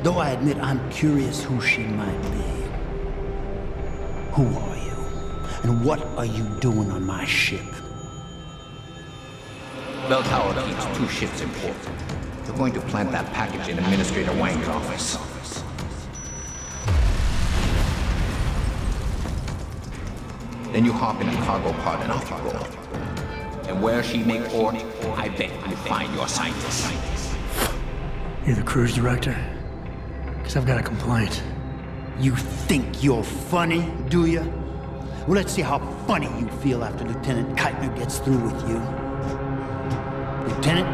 Though I admit I'm curious who she might be. Who are you? And what are you doing on my ship? Bell Tower keeps 2 ships in port. They're going to plant that package in Administrator Wang's office. Then you hop in the cargo pod and off you go. And where she make port, I bet you find your scientists. You're the cruise director? Because I've got a complaint. You think you're funny, do you? Well, let's see how funny you feel after Lieutenant Keitner gets through with you. Lieutenant?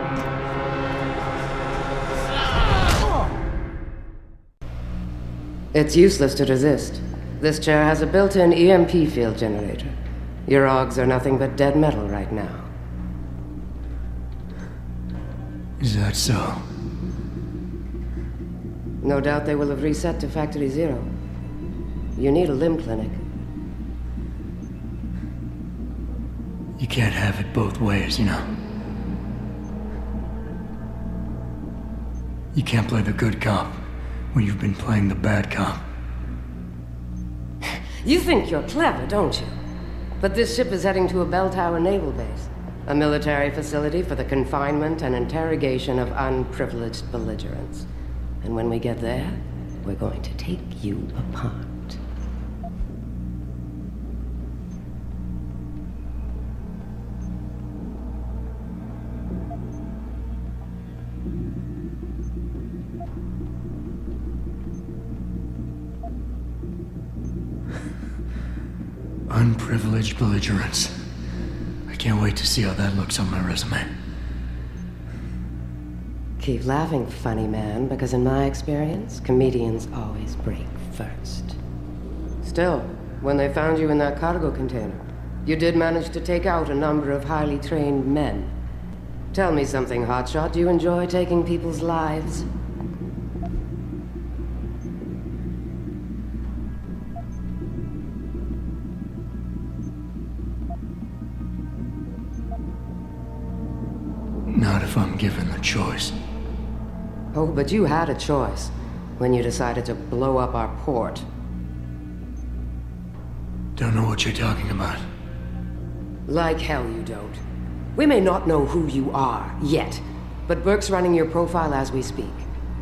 It's useless to resist. This chair has a built-in EMP field generator. Your augs are nothing but dead metal right now. Is that so? No doubt they will have reset to Factory 0. You need a limb clinic. You can't have it both ways, you know. You can't play the good cop when you've been playing the bad cop. You think you're clever, don't you? But this ship is heading to a bell tower naval base, a military facility for the confinement and interrogation of unprivileged belligerents. And when we get there, we're going to take you apart. Unprivileged belligerents. I can't wait to see how that looks on my resume. Keep laughing, funny man, because in my experience, comedians always break first. Still, when they found you in that cargo container, you did manage to take out a number of highly trained men. Tell me something, Hotshot. Do you enjoy taking people's lives? Not if I'm given the choice. Oh, but you had a choice when you decided to blow up our port. Don't know what you're talking about. Like hell you don't. We may not know who you are, yet, but Burke's running your profile as we speak.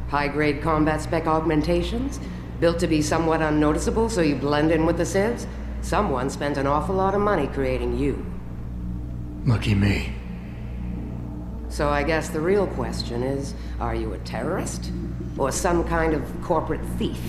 High-grade combat spec augmentations, built to be somewhat unnoticeable so you blend in with the civs. Someone spent an awful lot of money creating you. Lucky me. So I guess the real question is, are you a terrorist? Or some kind of corporate thief?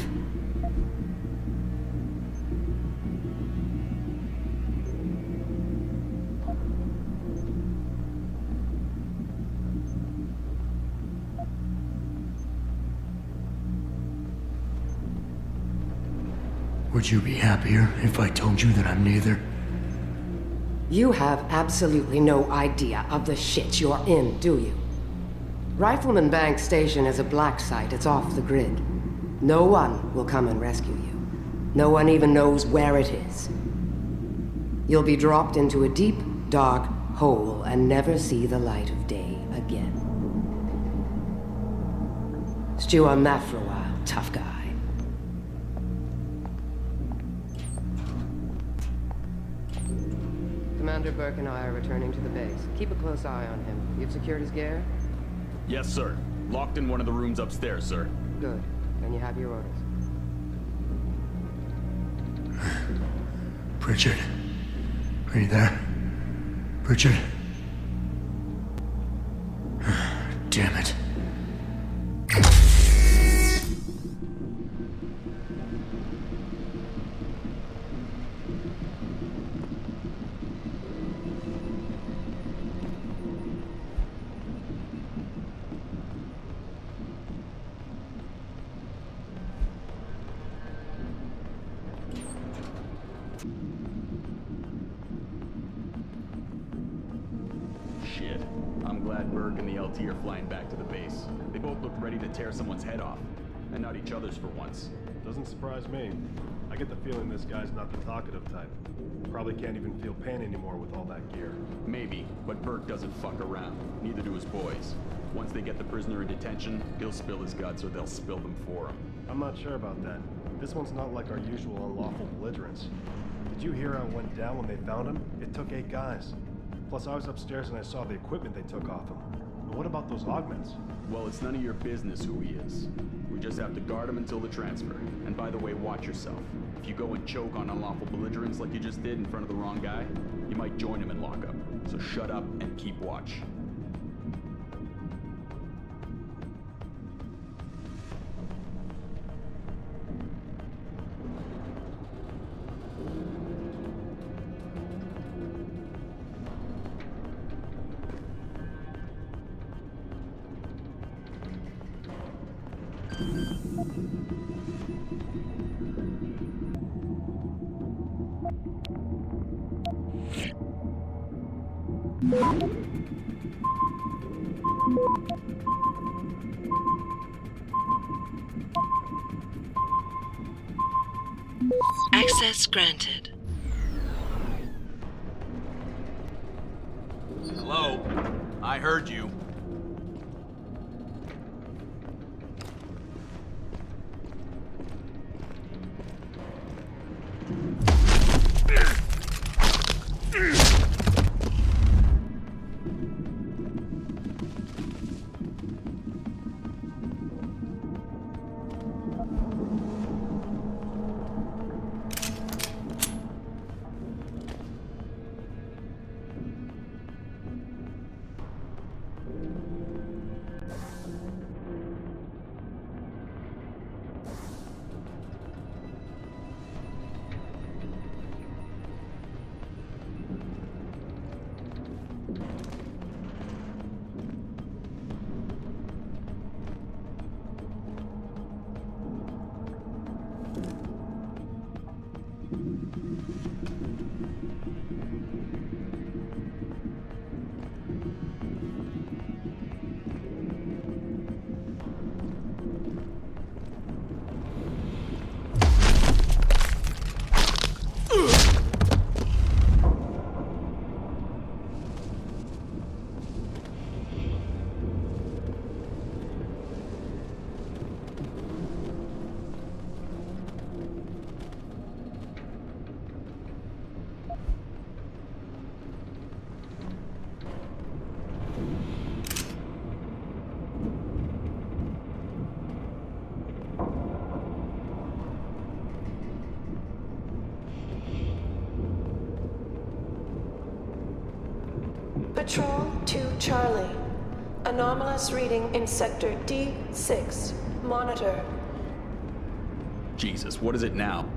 Would you be happier if I told you that I'm neither? You have absolutely no idea of the shit you're in, do you? Rifleman Bank Station is a black site. It's off the grid. No one will come and rescue you. No one even knows where it is. You'll be dropped into a deep, dark hole and never see the light of day again. Stew on that for a while, tough guy. Commander Burke and I are returning to the base. Keep a close eye on him. You've secured his gear? Yes, sir. Locked in one of the rooms upstairs, sir. Good. Then you have your orders. Pritchard. Are you there? Pritchard? Damn it. Shit. I'm glad Burke and the LT are flying back to the base. They both look ready to tear someone's head off. And not each other's for once. Doesn't surprise me. I get the feeling this guy's not the talkative type. Probably can't even feel pain anymore with all that gear. Maybe, but Burke doesn't fuck around. Neither do his boys. Once they get the prisoner in detention, he'll spill his guts or they'll spill them for him. I'm not sure about that. This one's not like our usual unlawful belligerents. Did you hear how it went down when they found him? It took 8 guys. Plus, I was upstairs and I saw the equipment they took off him. But what about those augments? Well, it's none of your business who he is. We just have to guard him until the transfer. And by the way, watch yourself. If you go and choke on unlawful belligerents like you just did in front of the wrong guy, you might join him in lockup. So shut up and keep watch. Access granted. Hello? I heard you. Patrol to Charlie. Anomalous reading in Sector D6. Monitor. Jesus, what is it now?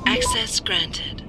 Access granted.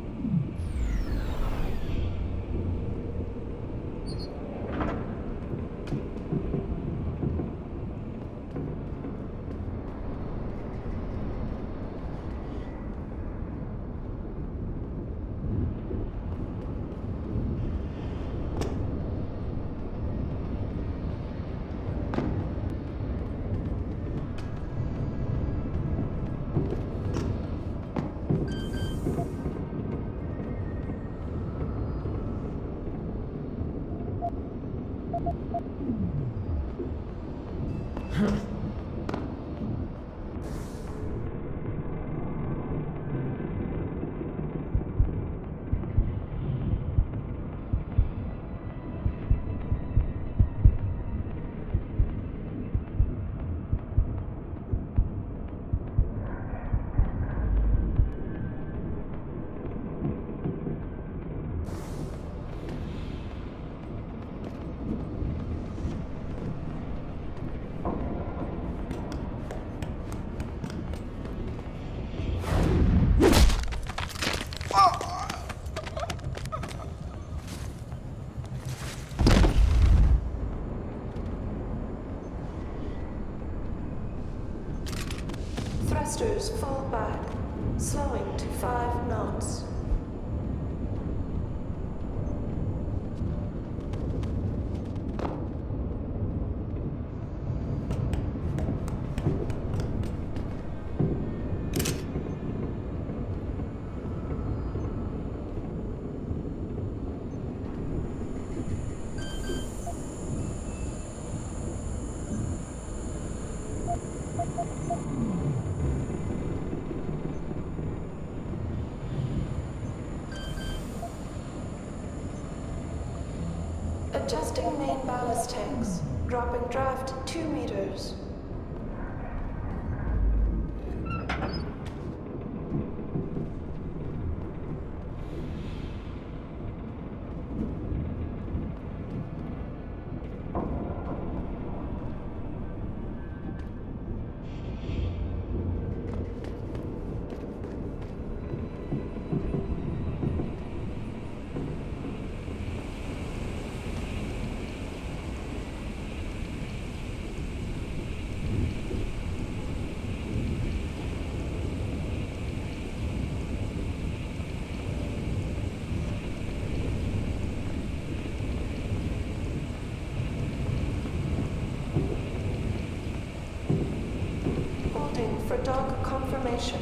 Thrusters fall back, slowing to 5 knots. Adjusting main ballast tanks, dropping draft 2 meters. For dog confirmation.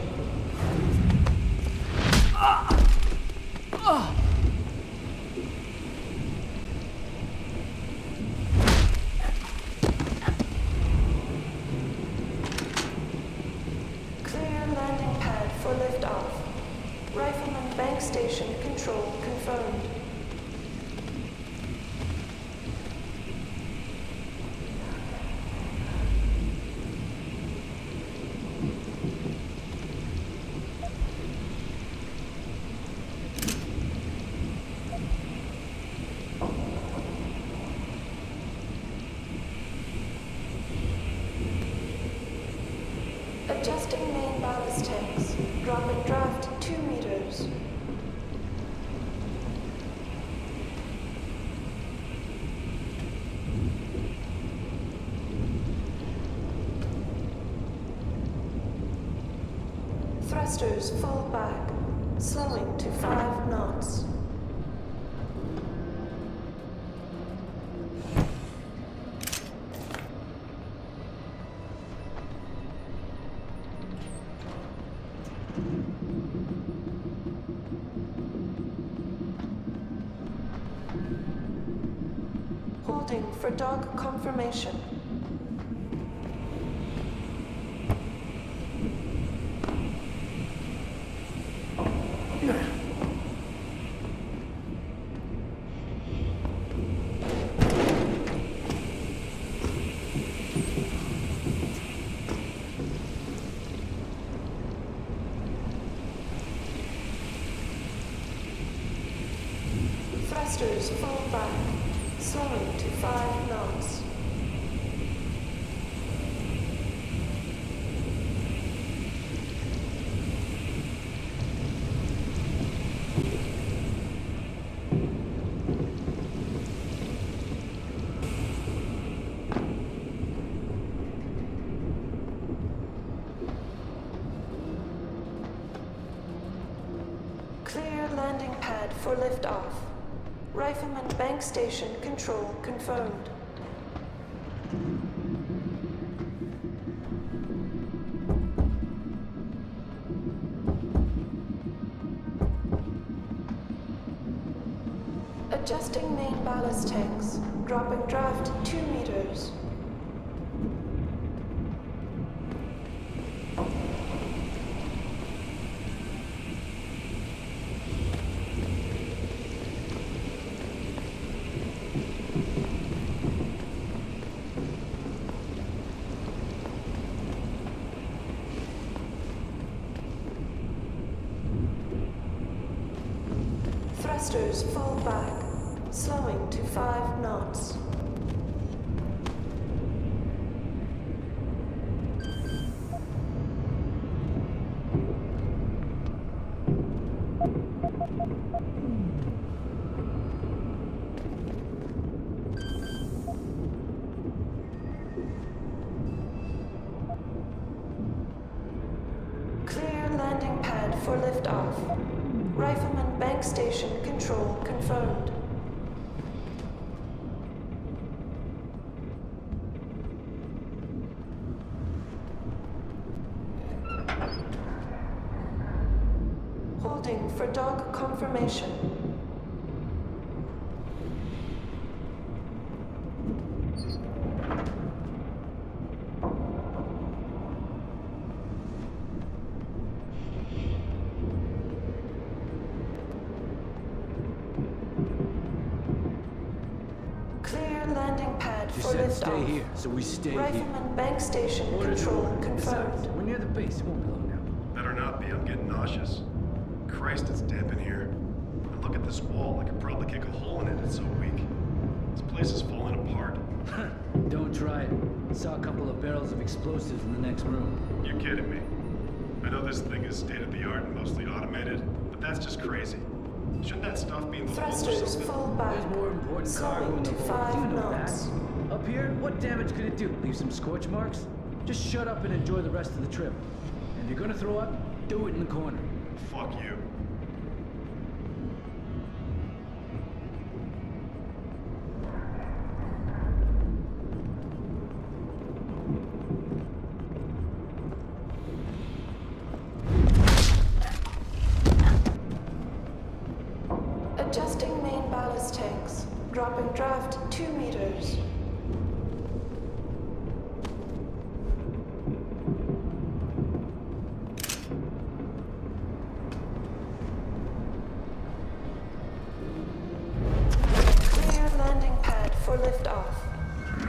Clear landing pad for liftoff. Rifleman bank station control confirmed. Adjusting main ballast tanks. Dropping draft 2 meters. Thrusters fall back, slowing to 5 knots. Holding for dog confirmation. Thrusters fall back, slowing to 5 knots. landing pad for liftoff. Rifleman bank station control confirmed. Adjusting main ballast tanks. Dropping draft 2 meters. Thrusters fall back, slowing to 5 knots. Clear landing pad for liftoff. Rifleman bank station control confirmed. Holding for dog confirmation. Landing pad for liftoff. Stay here, so we stay here. Rifleman bank station control confirmed. We're near the base. It won't be long now. Better not be. I'm getting nauseous. Christ, it's damp in here. And look at this wall. I could probably kick a hole in it. It's so weak. This place is falling apart. Don't try it. Saw a couple of barrels of explosives in the next room. You're kidding me. I know this thing is state-of-the-art and mostly automated, but that's just crazy. Shouldn't that stuff be in the hold or Thrusters something? fall back. There's more important cargo Slowing in the to hold. 5 You know knots. that. Up here, what damage could it do? Leave some scorch marks? Just shut up and enjoy the rest of the trip. And if you're gonna throw up, do it in the corner. Fuck you. Adjusting main ballast tanks. Dropping draft 2 meters. Clear landing pad for liftoff.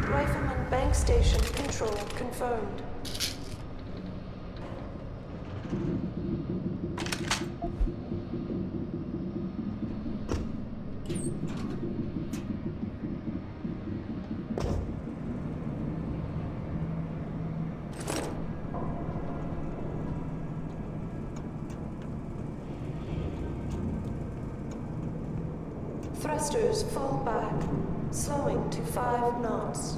Rifleman bank station control confirmed. Thrusters fall back, slowing to 5 knots.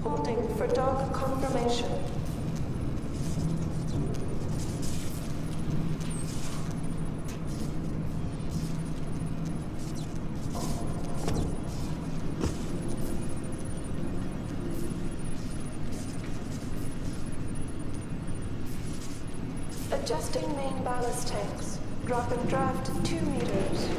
Holding for dog confirmation. Adjusting main ballast tanks. Dropping draft 2 meters.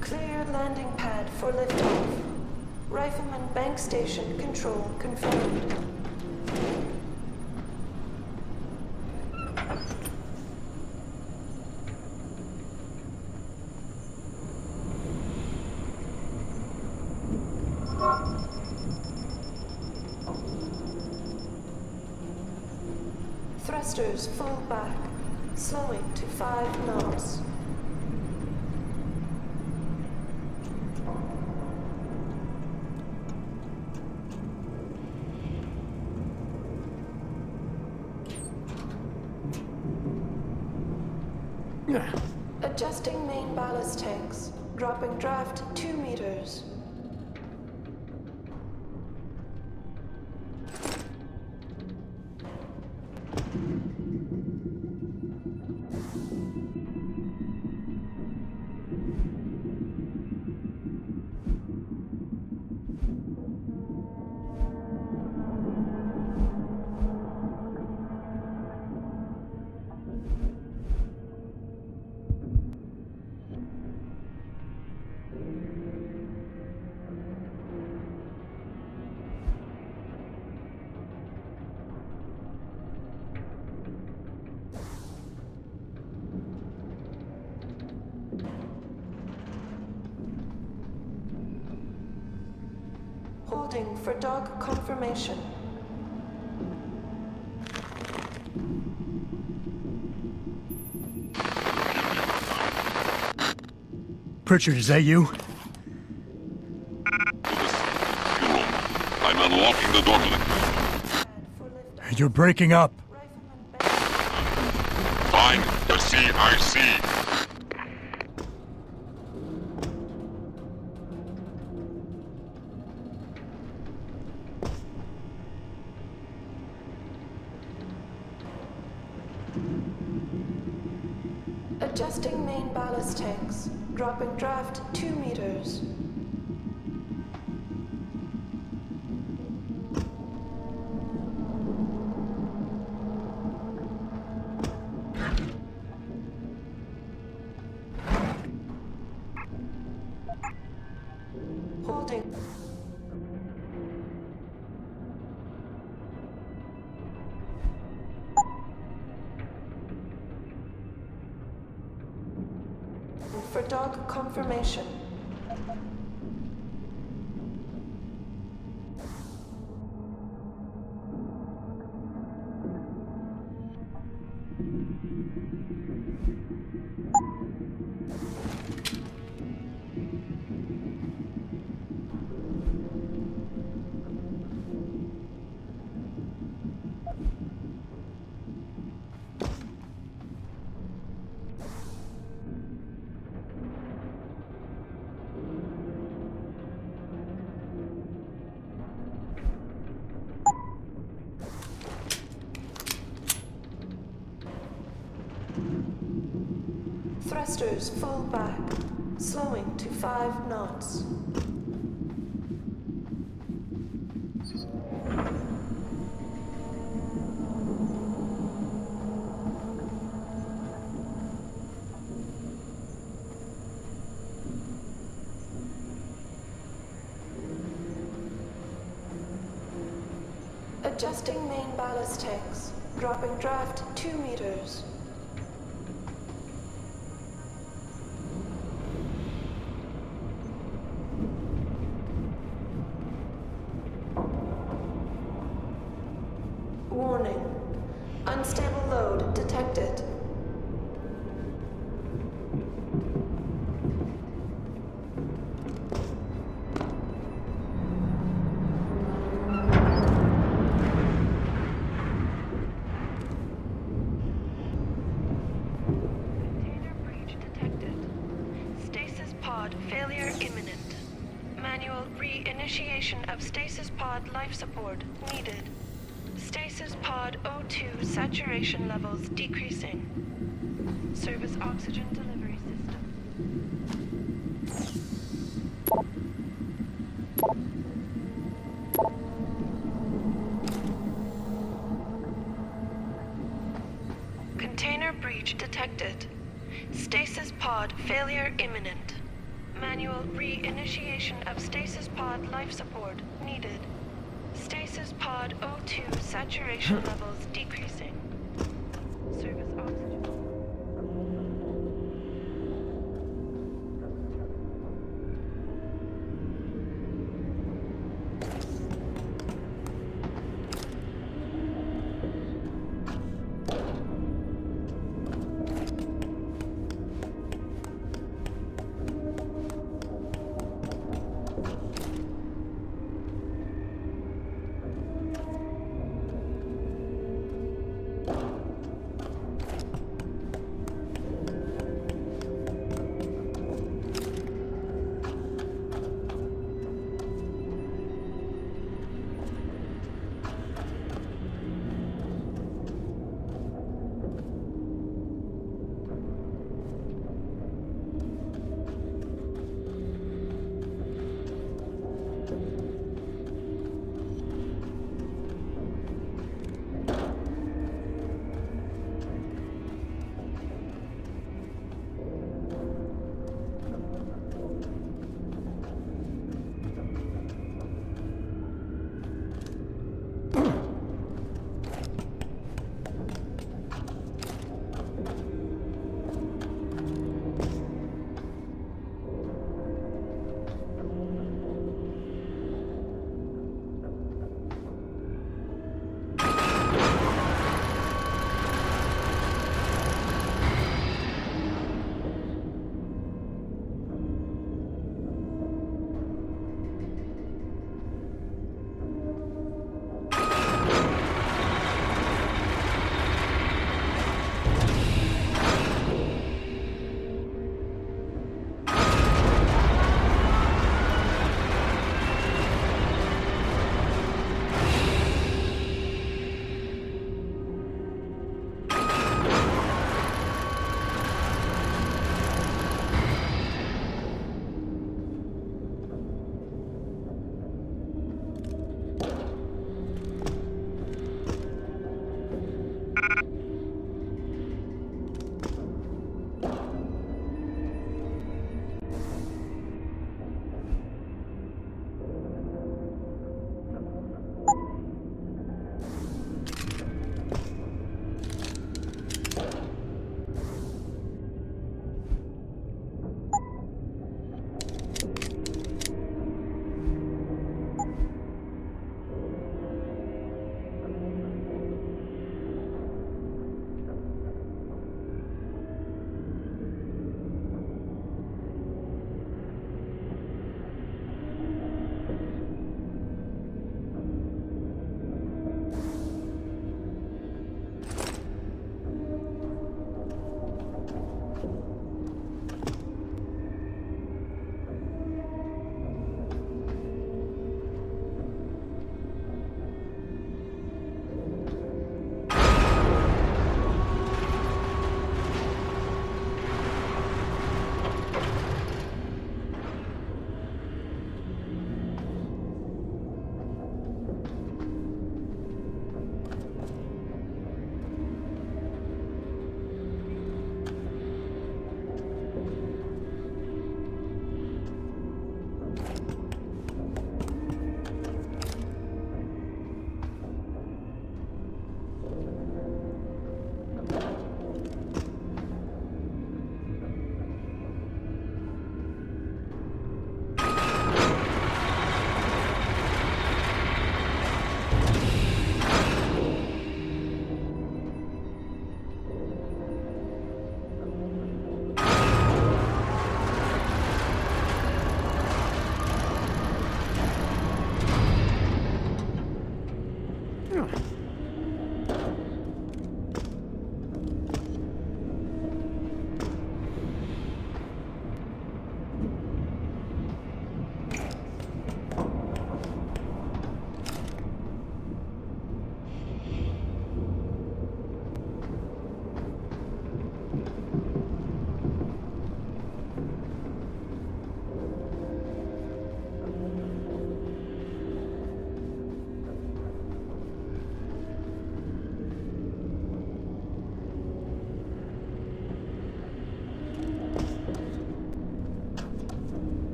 Clear landing pad for liftoff. Rifleman bank station control confirmed. Thrusters fall back, slowing to 5 knots. Adjusting main ballast tanks. Dropping draft 2 meters. Holding for dog confirmation. Pritchard, is that you? I'm unlocking the doorway. You're breaking up. Fine, I see. Adjusting main ballast tanks. Dropping draft 2 meters. Holding. For dog confirmation. Thrusters full back, slowing to 5 knots. Adjusting main ballast tanks, dropping draft 2 meters. Warning. Unstable load detected. Container breach detected. Stasis pod failure imminent. Manual re-initiation of stasis pod life support needed. Stasis pod O2 saturation levels decreasing. Service oxygen delivery system. Container breach detected. Stasis pod failure imminent. Manual re-initiation of stasis pod life support needed. Stasis pod O2 saturation levels decreasing. Service oxygen.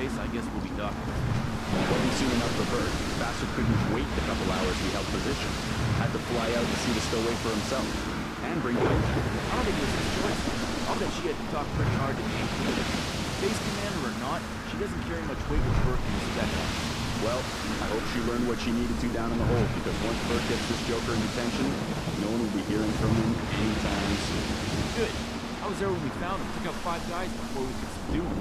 face, I guess we'll be talking. It wasn't soon enough for Bert. Bastard couldn't wait the couple hours we held position. Had to fly out to see the stowaway for himself. And bring Bert back. I don't think it was his choice. I'll bet she had to talk pretty hard to me. Base commander or not, she doesn't carry much weight with Bert in his deck. Well, I hope she learned what she needed to down in the hold, because once Bert gets this Joker in detention, no one will be hearing from him anytime soon. Good. I was there when we found him. Took out 5 guys before we could subdue him.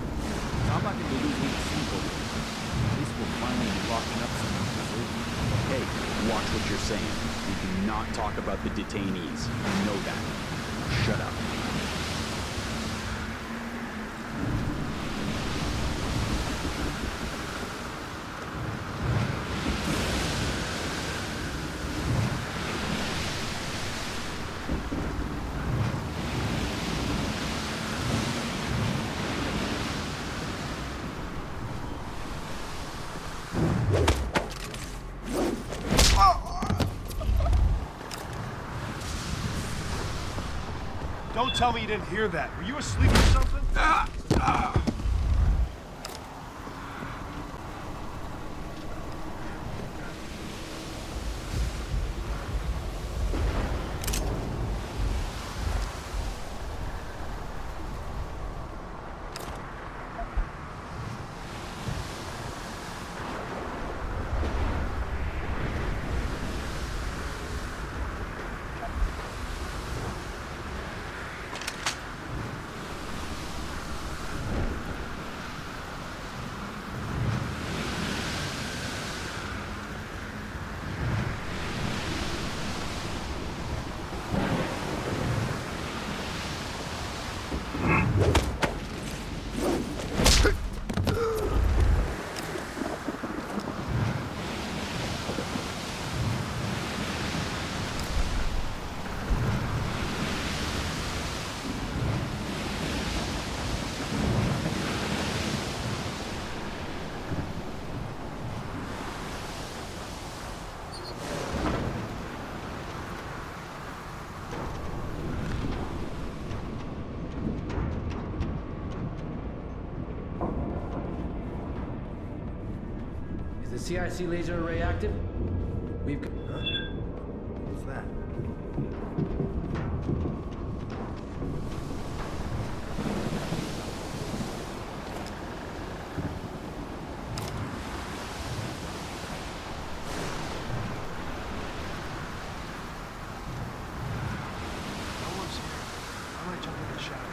So I'm not going to lose any sleep over it. At least we'll finally be locking up someone who's deserving. Hey, watch what you're saying. We do not talk about the detainees. You know that. Shut up. Don't tell me you didn't hear that. Were you asleep or something? The CIC laser array active? We've got... What's that? No one's here. I might jump in the showers.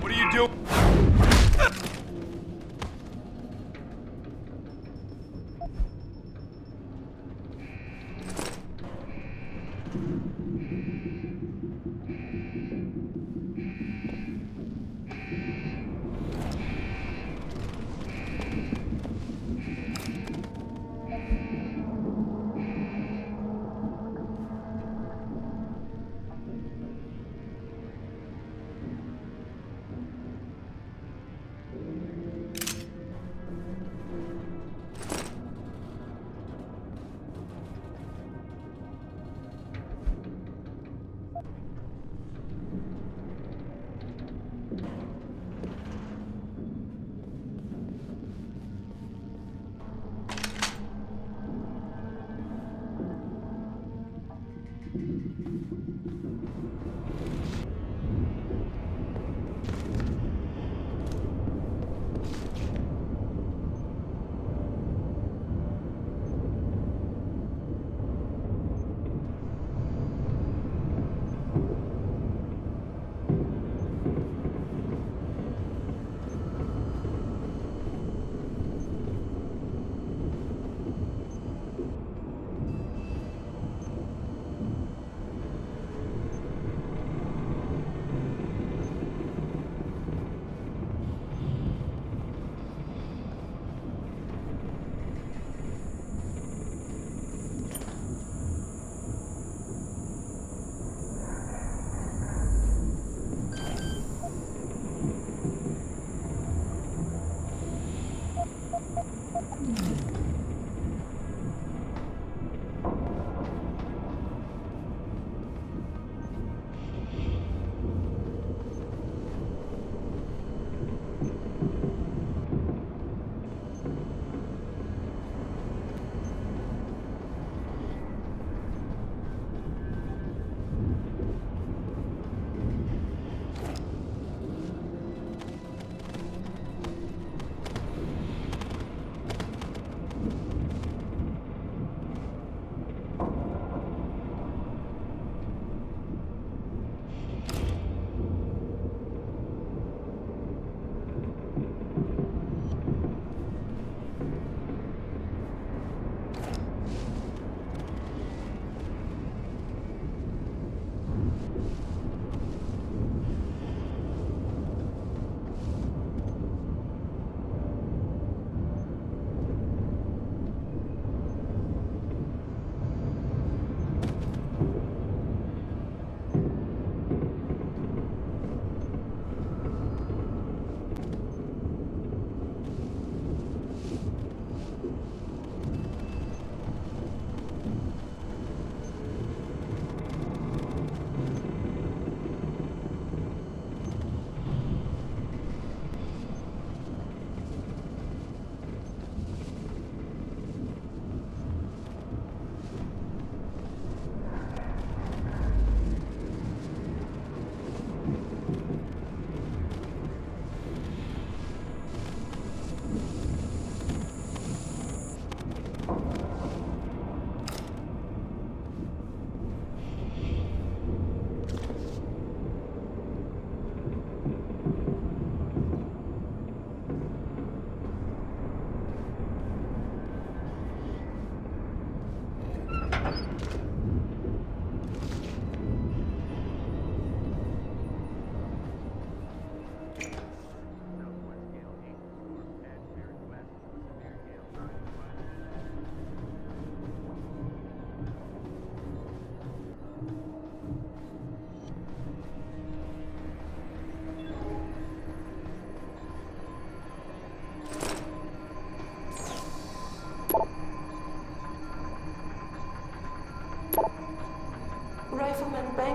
What are you doing?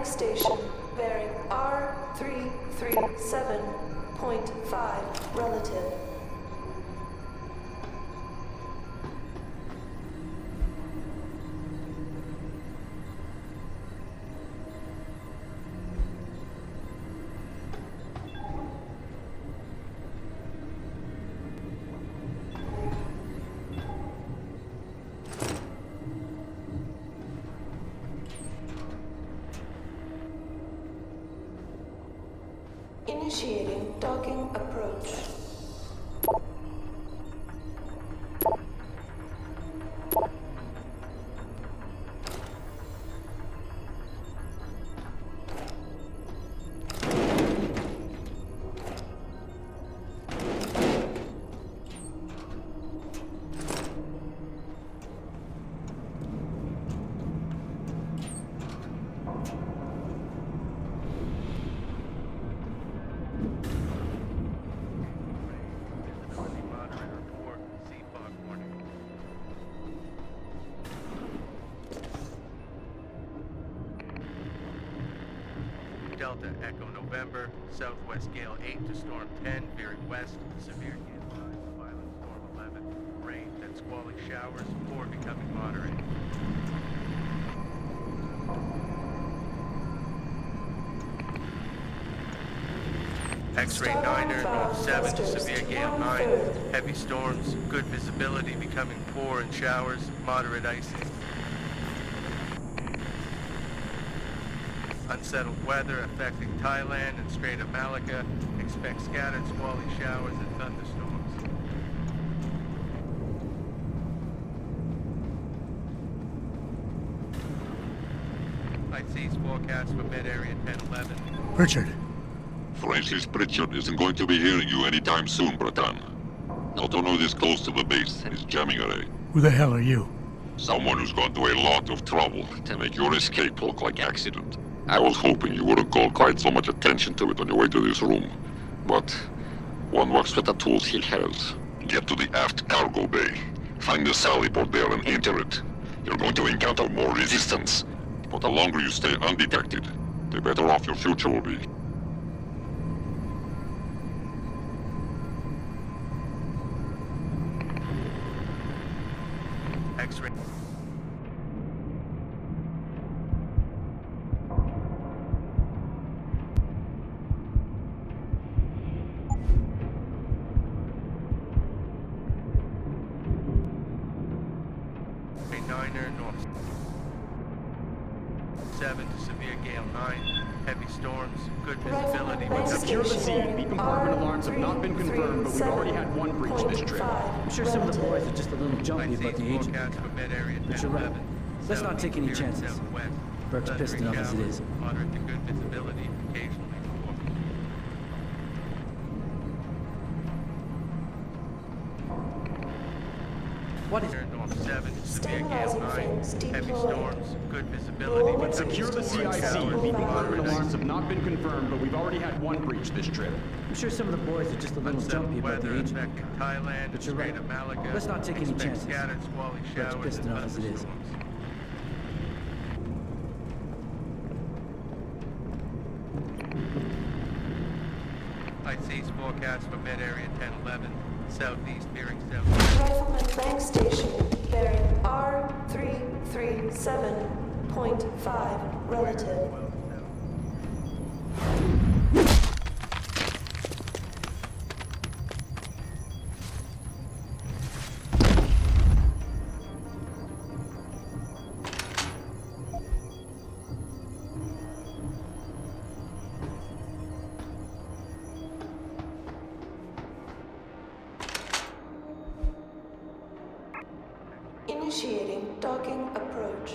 Bank Station, bearing R337.5 relative. Initiating docking approach. Delta Echo November, southwest gale 8 to storm 10, veering west, severe gale 9, violent storm 11, rain, then squalling showers, 4 becoming moderate. X-ray 9er, north 7 to severe gale 9, heavy storms, good visibility becoming poor in showers, moderate icing. Unsettled weather affecting Thailand and Strait of Malacca. Expect scattered squally showers and thunderstorms. IC's forecast for mid-area 1011. Richard. Francis Pritchard isn't going to be hearing you anytime soon, Bratan. Autono is close to the base and is jamming array. Who the hell are you? Someone who's gone to a lot of trouble to make your escape look like accident. I was hoping you wouldn't call quite so much attention to it on your way to this room. But one works with the tools he has. Get to the aft cargo bay. Find the sally port there and enter it. You're going to encounter more resistance. But the longer you stay undetected, the better off your future will be. X-ray. Niner north 7 to severe gale 9, heavy storms, good visibility. Secure the scene. B compartment alarms have not been confirmed, but we've already had one breach this trip. I'm sure some of the boys are just a little jumpy about the agent. But you're right. Let's not take any chances. Burke's pissed enough as it is. Moderate to good visibility, occasionally. What is north 7 to severe gale 9, heavy storms, good visibility. Secure the CIC. B compartment alarms have not been confirmed, but we've already had one breach this trip. I'm sure some of the boys are just a little jumpy about the agent. Thailand, But you're right. Let's not take any chances. Scattered squally Burke's showers pissed and enough as it is. thunderstorms. IC's forecast for mid-area 1011, southeast veering south. Rifleman Bank Station, bearing R337.5 relative. Initiating docking approach.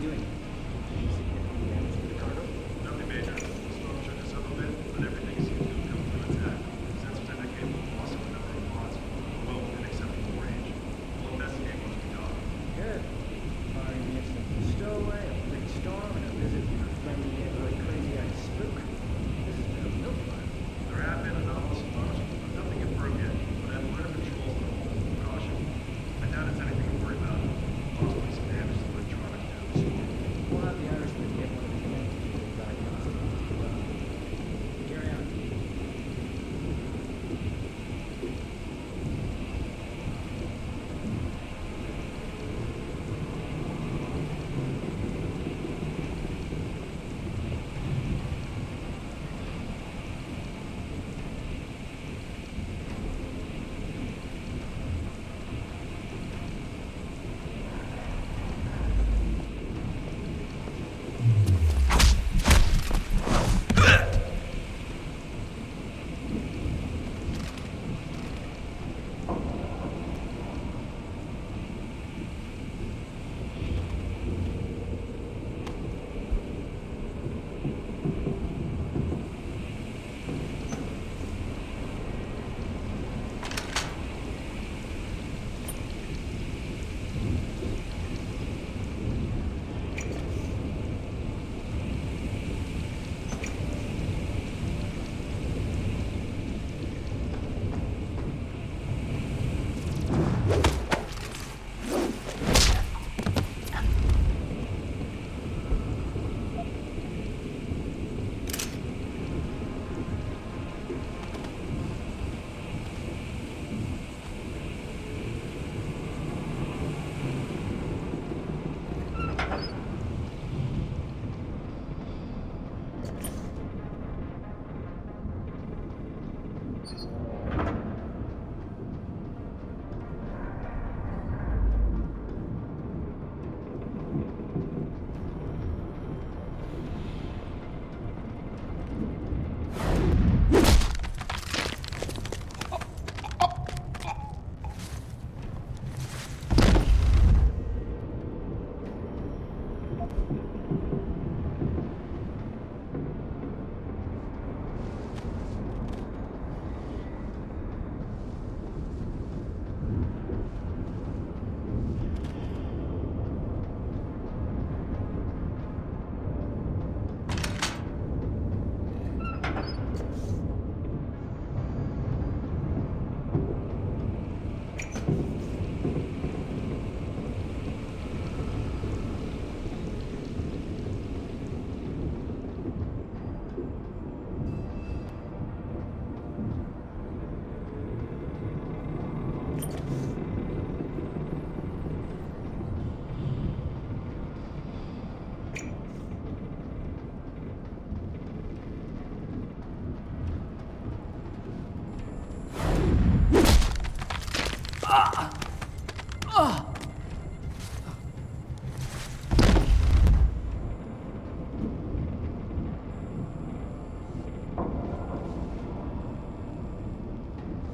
doing? Significant damage to the cargo? Nothing major. The storm shook us up a bit, but everything seems to have come to intact. Sensors indicate we've lost a number of pods, well within acceptable range. We'll investigate once we dock. Good. Barring the incident of the stowaway, a big storm, and a visit from a friendly neighborhood crazy-eyed spook, this has been a milk run. There have been anomalous storms, but nothing confirmed yet. But I've learned patrols with a whole lot of caution. I doubt it's anything to worry about. Possibly some damage to electronics during the storm. We'll have the Irishman get one of the men to do a diagnostic. Carry on.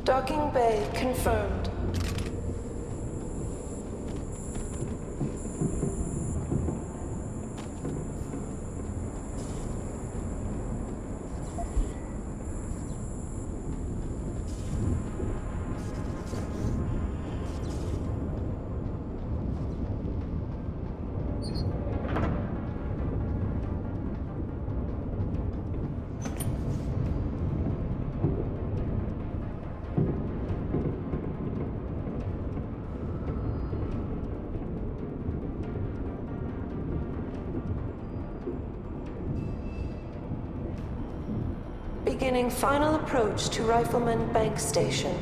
Docking bay confirmed. Beginning final approach to Rifleman Bank Station.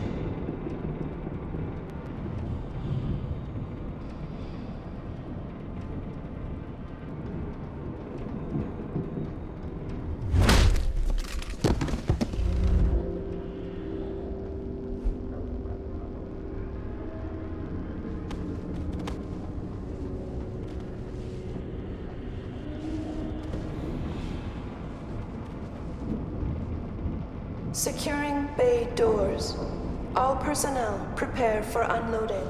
Securing bay doors. All personnel prepare for unloading.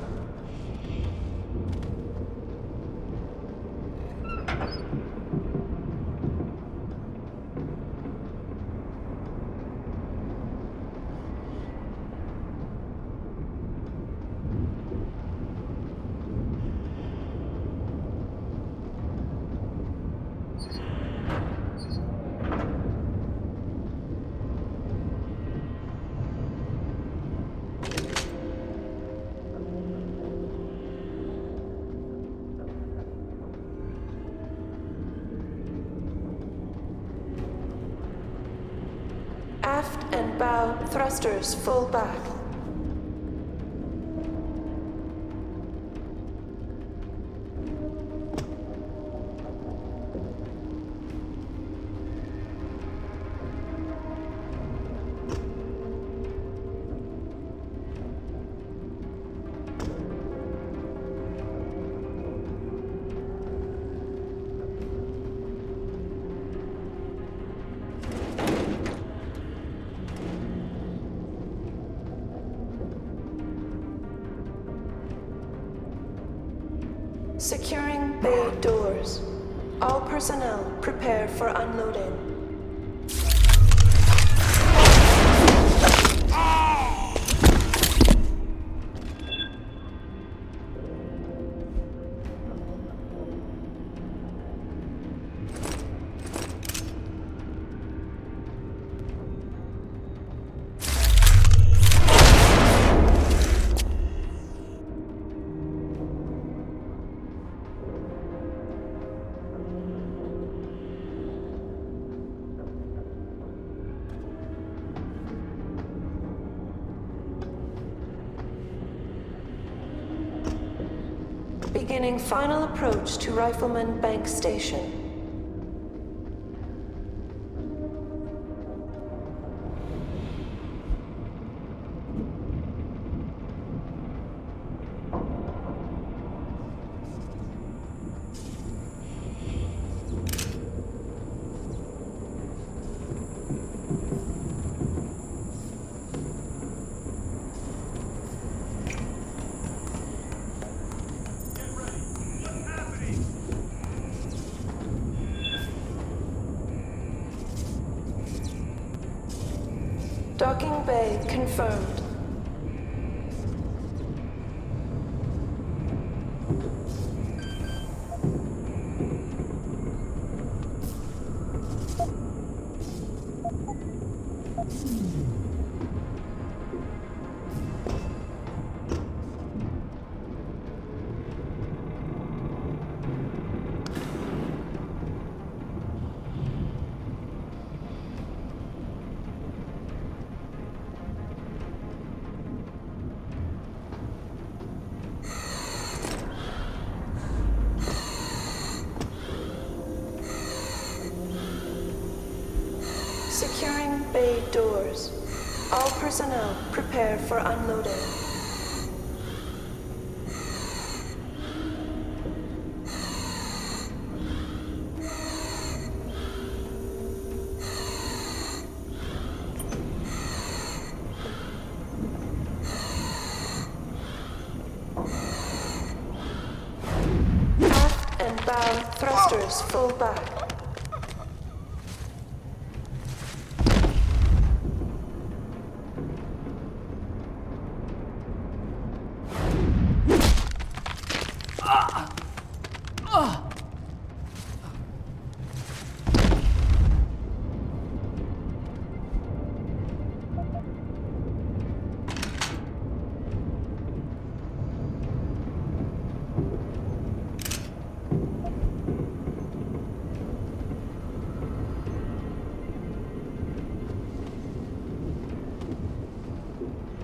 Aft and bow thrusters full back. Securing bay doors. All personnel prepare for unloading. Beginning final approach to Rifleman Bank Station. Docking bay confirmed. Securing bay doors. All personnel prepare for unloading. Aft and bow thrusters full back.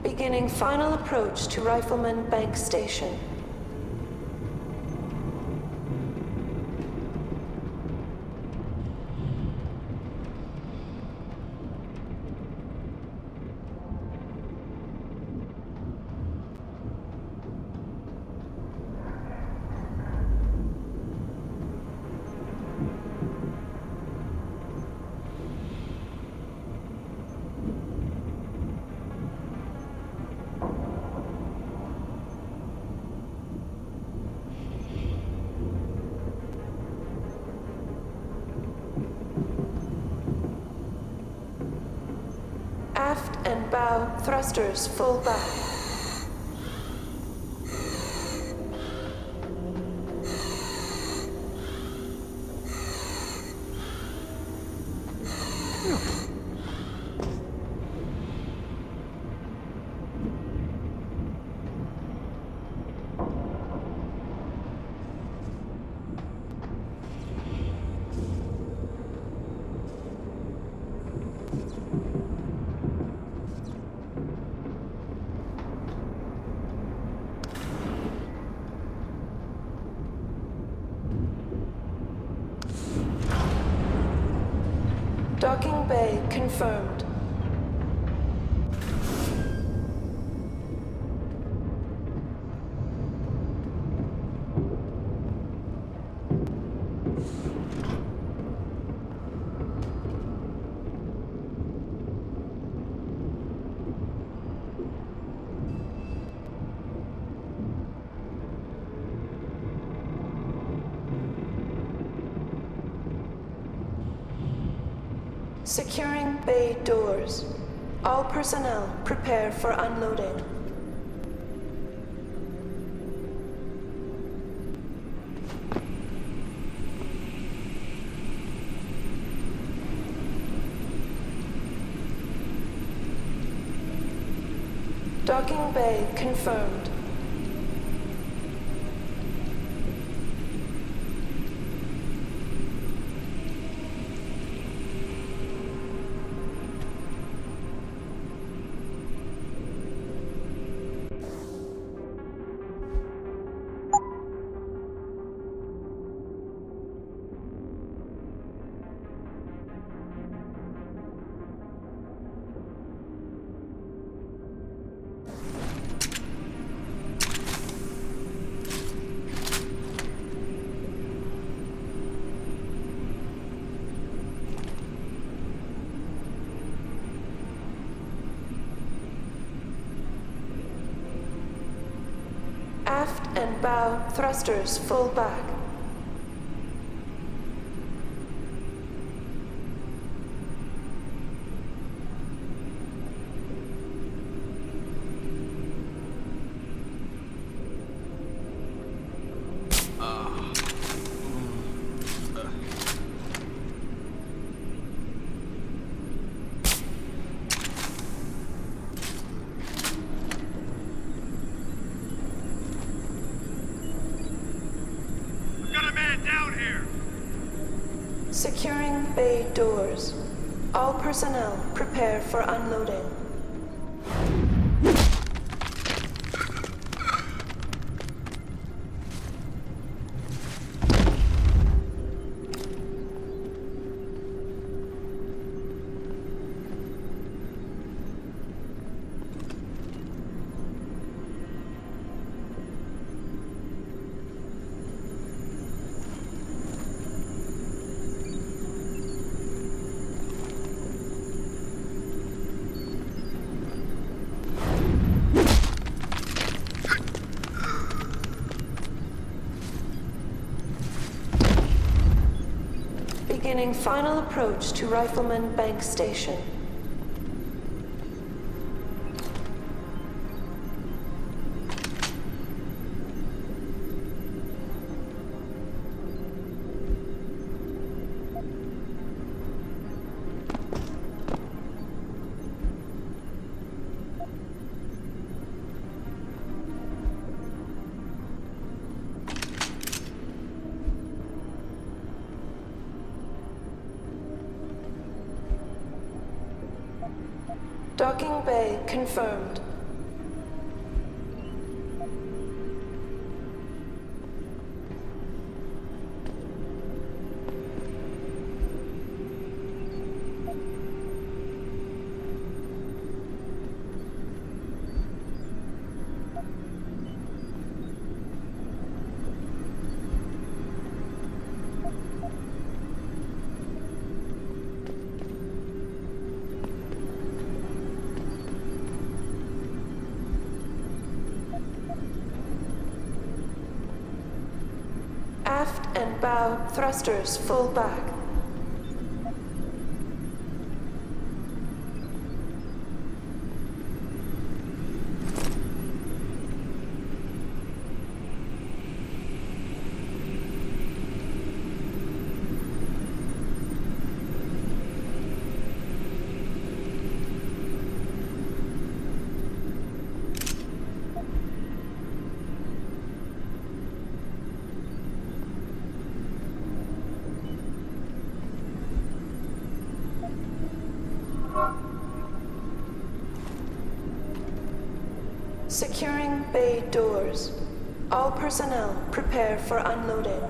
Beginning final approach to Rifleman Bank Station. and bow thrusters full back. Docking bay confirmed. Securing bay doors. All personnel prepare for unloading. Docking bay confirmed. Aft and bow thrusters full back. Securing bay doors. All personnel prepare for unloading. Beginning final approach to Rifleman Bank Station. Docking bay confirmed. Aft and bow thrusters full back. bay doors. All personnel prepare for unloading.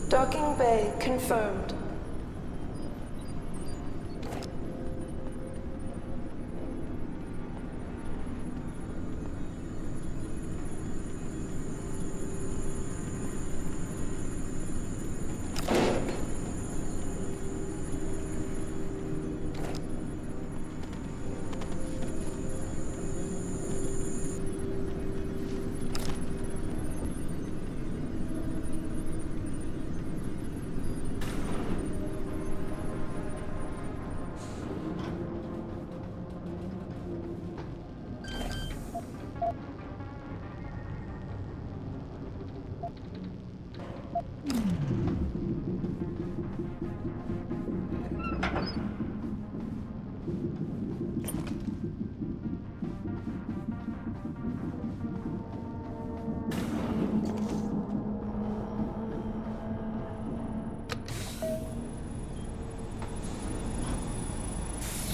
Docking bay confirmed.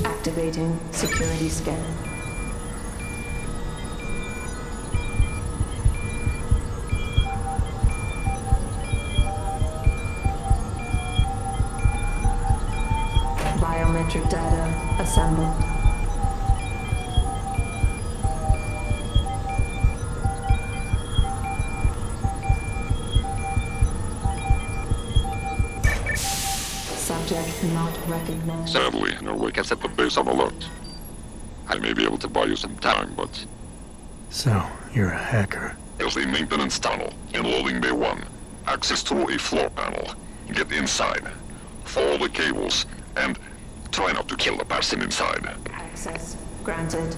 Activating security scan. Biometric data assembled. Subject not recognized. Sadly, Norway can set the base on alert. I may be able to buy you some time, but... So, you're a hacker. There's a maintenance tunnel in loading bay 1. Access through a floor panel. Get inside. Follow the cables, and try not to kill the person inside. Access granted.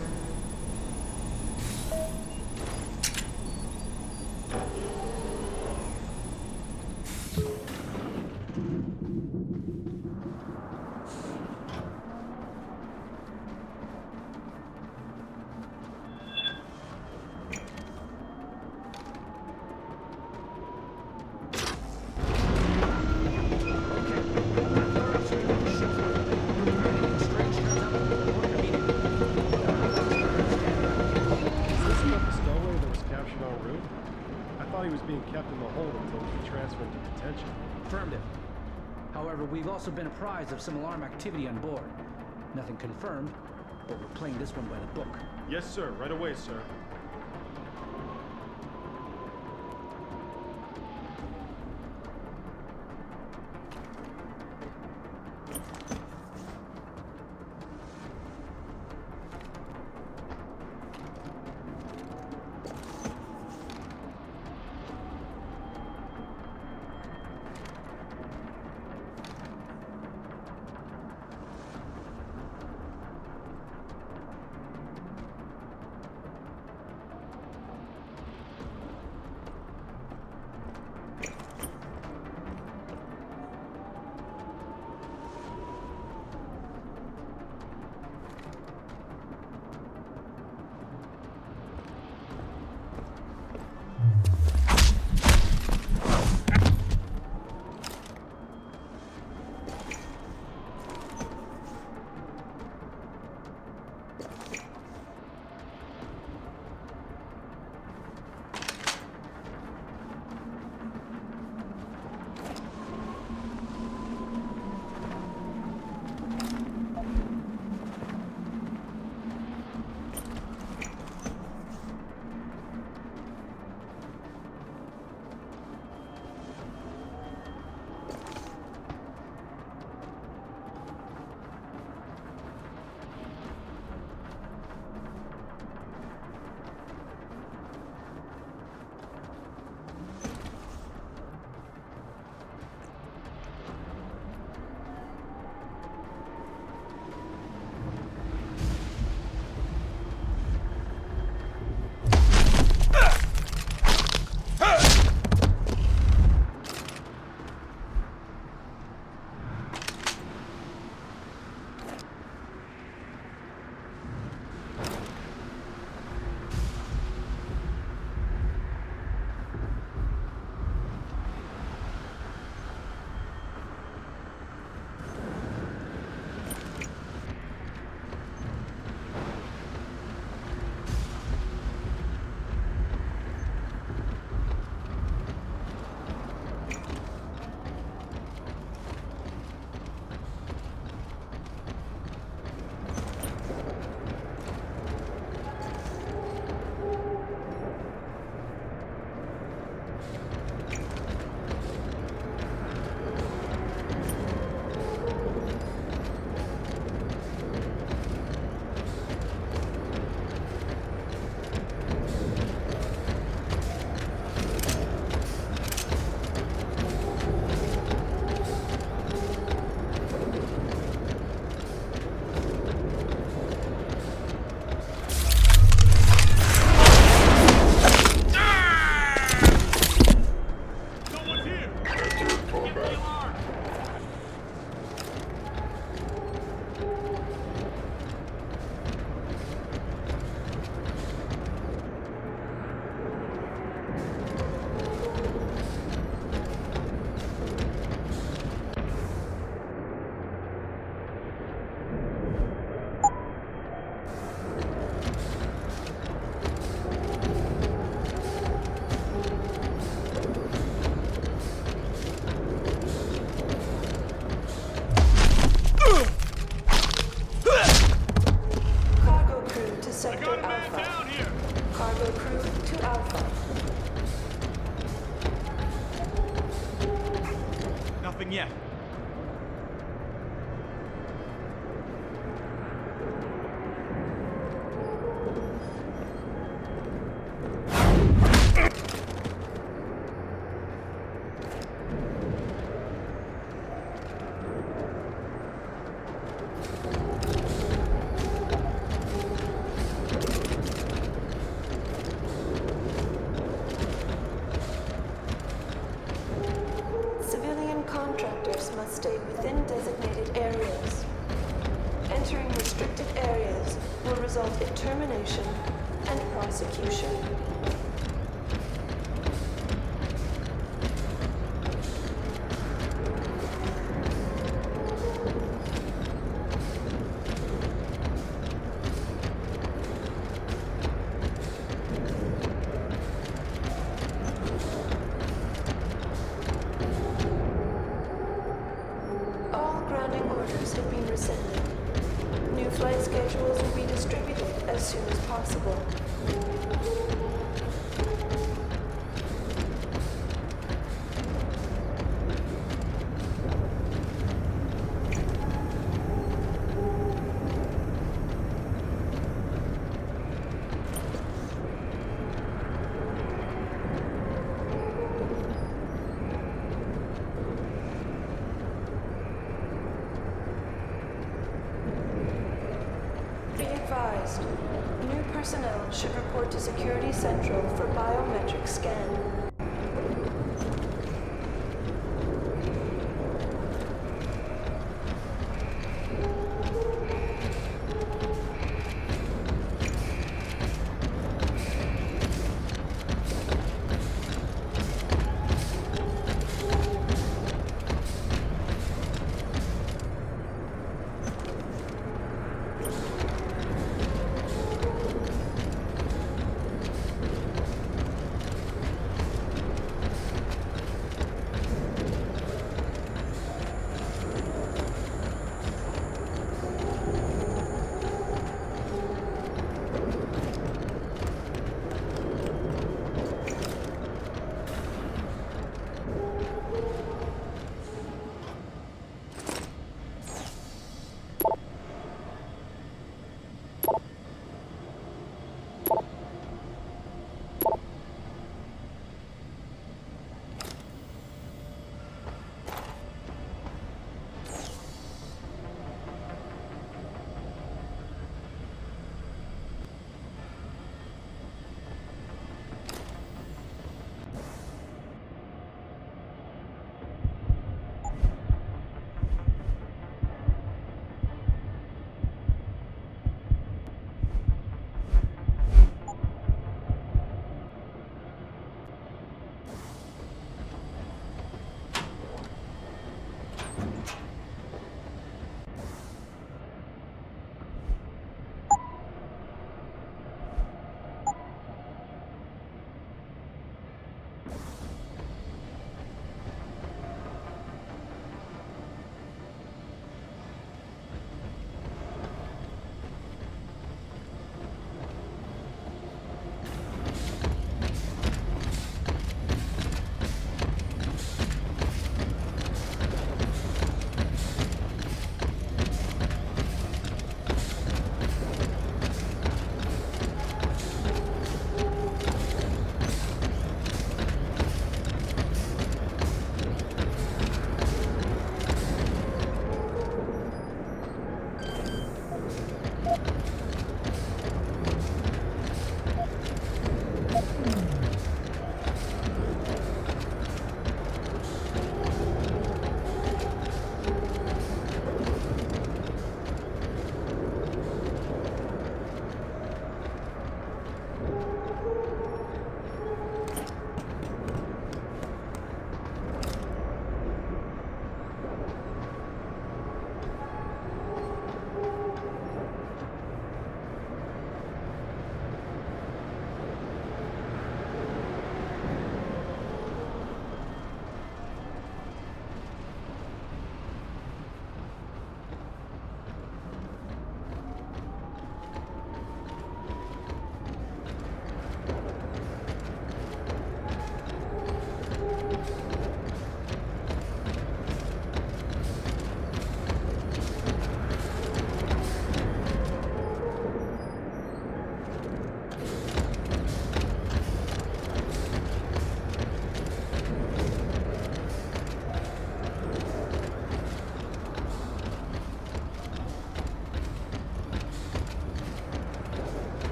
We've also been apprised of some alarm activity on board. Nothing confirmed, but we're playing this one by the book. Yes, sir. Right away, sir. nothing yet. Civilian contractors must stay within designated areas. Entering restricted areas will result in termination and prosecution. All grounding orders have been rescinded. New flight schedules will be distributed as soon as possible. Be advised, new personnel should report to Security Central for biometric scan.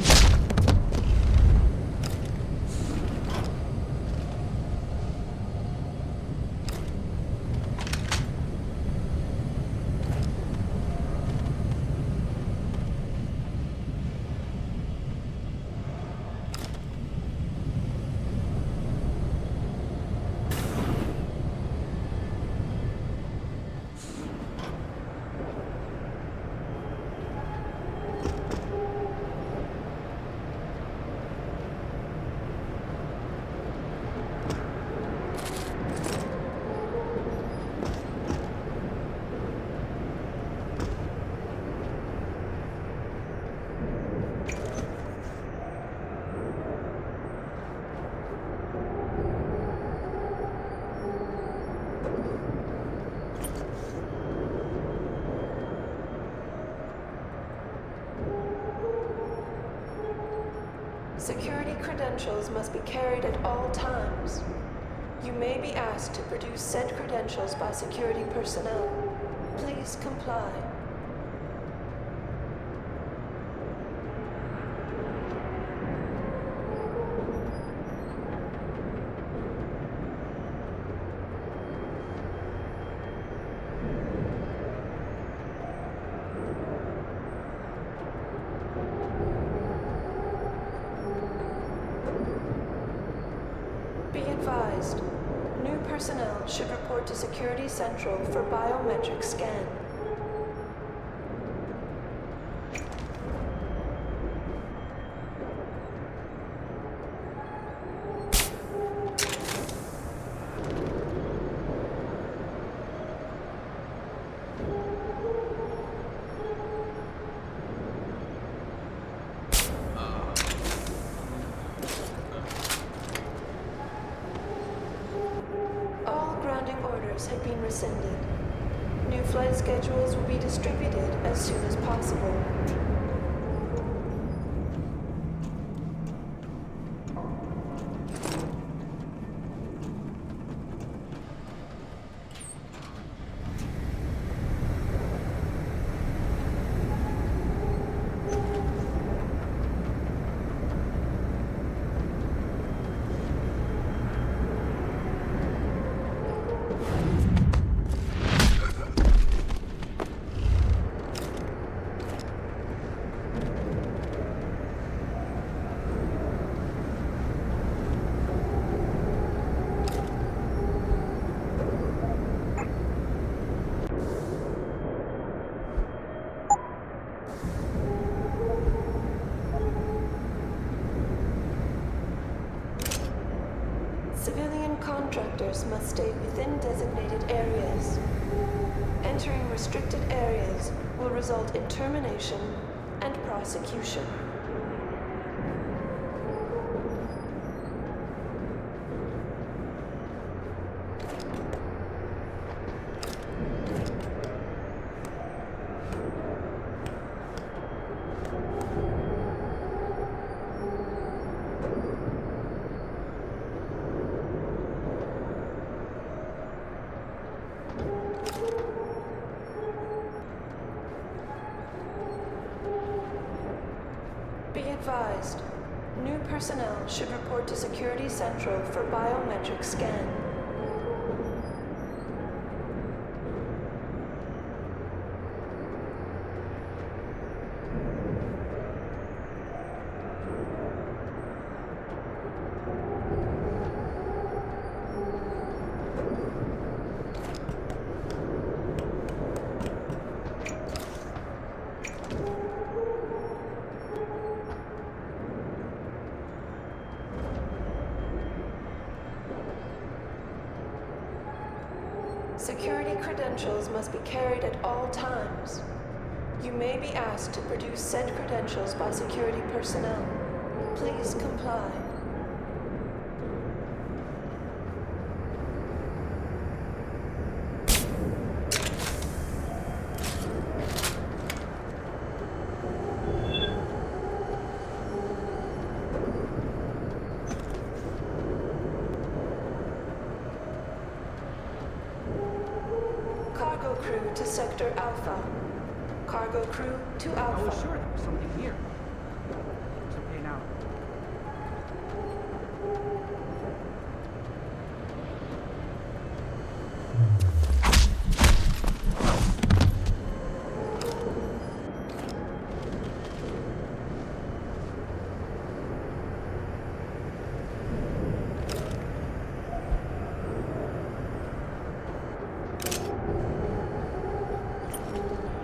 funny! Security credentials must be carried at all times. You may be asked to produce said credentials by security personnel. Please comply. New personnel should report to Security Central for biometric scan. Have been rescinded. New flight schedules will be distributed as soon as possible. Civilian contractors must stay within designated areas. Entering restricted areas will result in termination and prosecution. Be advised, new personnel should report to Security Central for biometric scan. Security credentials must be carried at all times. You may be asked to produce said credentials by security personnel. Please comply. Cargo crew to Sector Alpha. Cargo crew to Alpha. I was sure there was something here. now.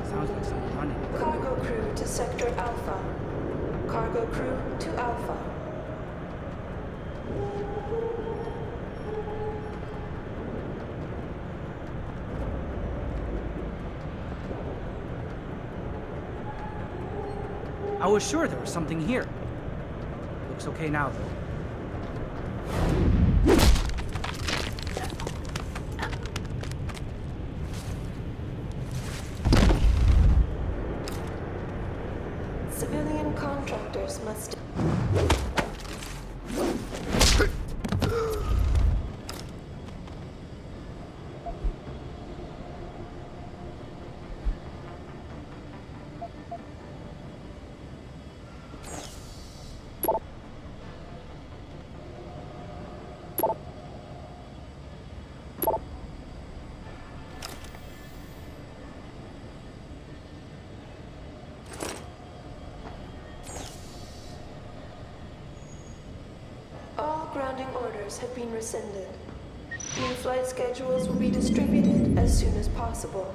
Sounds like someone running. Cargo crew to Sector Alpha. Cargo crew to Alpha. I was sure there was something here. Looks okay now, though. Civilian contractors must... All grounding orders have been rescinded. New flight schedules will be distributed as soon as possible.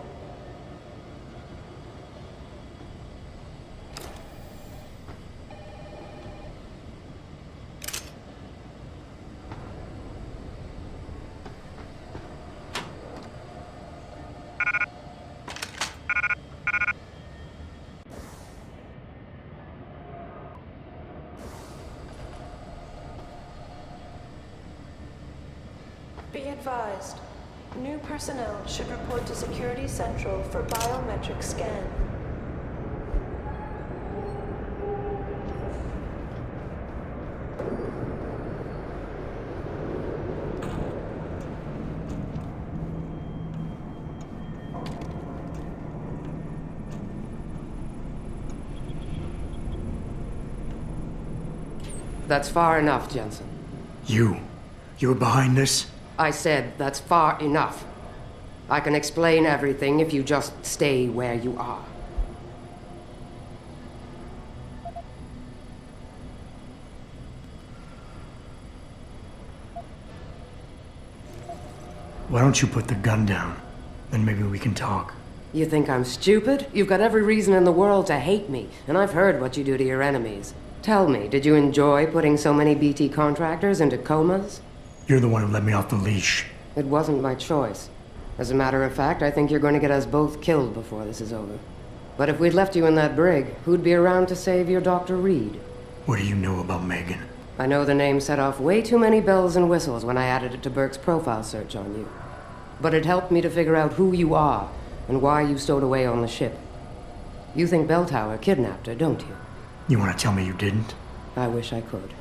Be advised, new personnel should report to Security Central for biometric scan. That's far enough, Jensen. You were behind this? I said that's far enough. I can explain everything if you just stay where you are. Why don't you put the gun down? Then maybe we can talk. You think I'm stupid? You've got every reason in the world to hate me, and I've heard what you do to your enemies. Tell me, did you enjoy putting so many BT contractors into comas? You're the one who let me off the leash. It wasn't my choice. As a matter of fact, I think you're going to get us both killed before this is over. But if we'd left you in that brig, who'd be around to save your Dr. Reed? What do you know about Megan? I know the name set off way too many bells and whistles when I added it to Burke's profile search on you. But it helped me to figure out who you are and why you stowed away on the ship. You think Bell Tower kidnapped her, don't you? You want to tell me you didn't? I wish I could.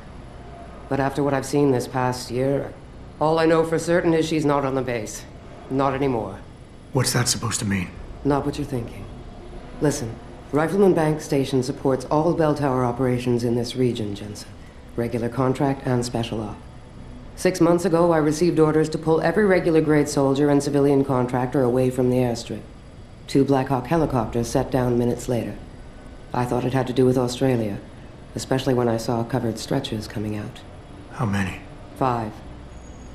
But after what I've seen this past year, all I know for certain is she's not on the base. Not anymore. What's that supposed to mean? Not what you're thinking. Listen, Rifleman Bank Station supports all Bell Tower operations in this region, Jensen. Regular contract and special op. 6 months ago, I received orders to pull every regular grade soldier and civilian contractor away from the airstrip. 2 Black Hawk helicopters set down minutes later. I thought it had to do with Australia, especially when I saw covered stretchers coming out. How many? 5.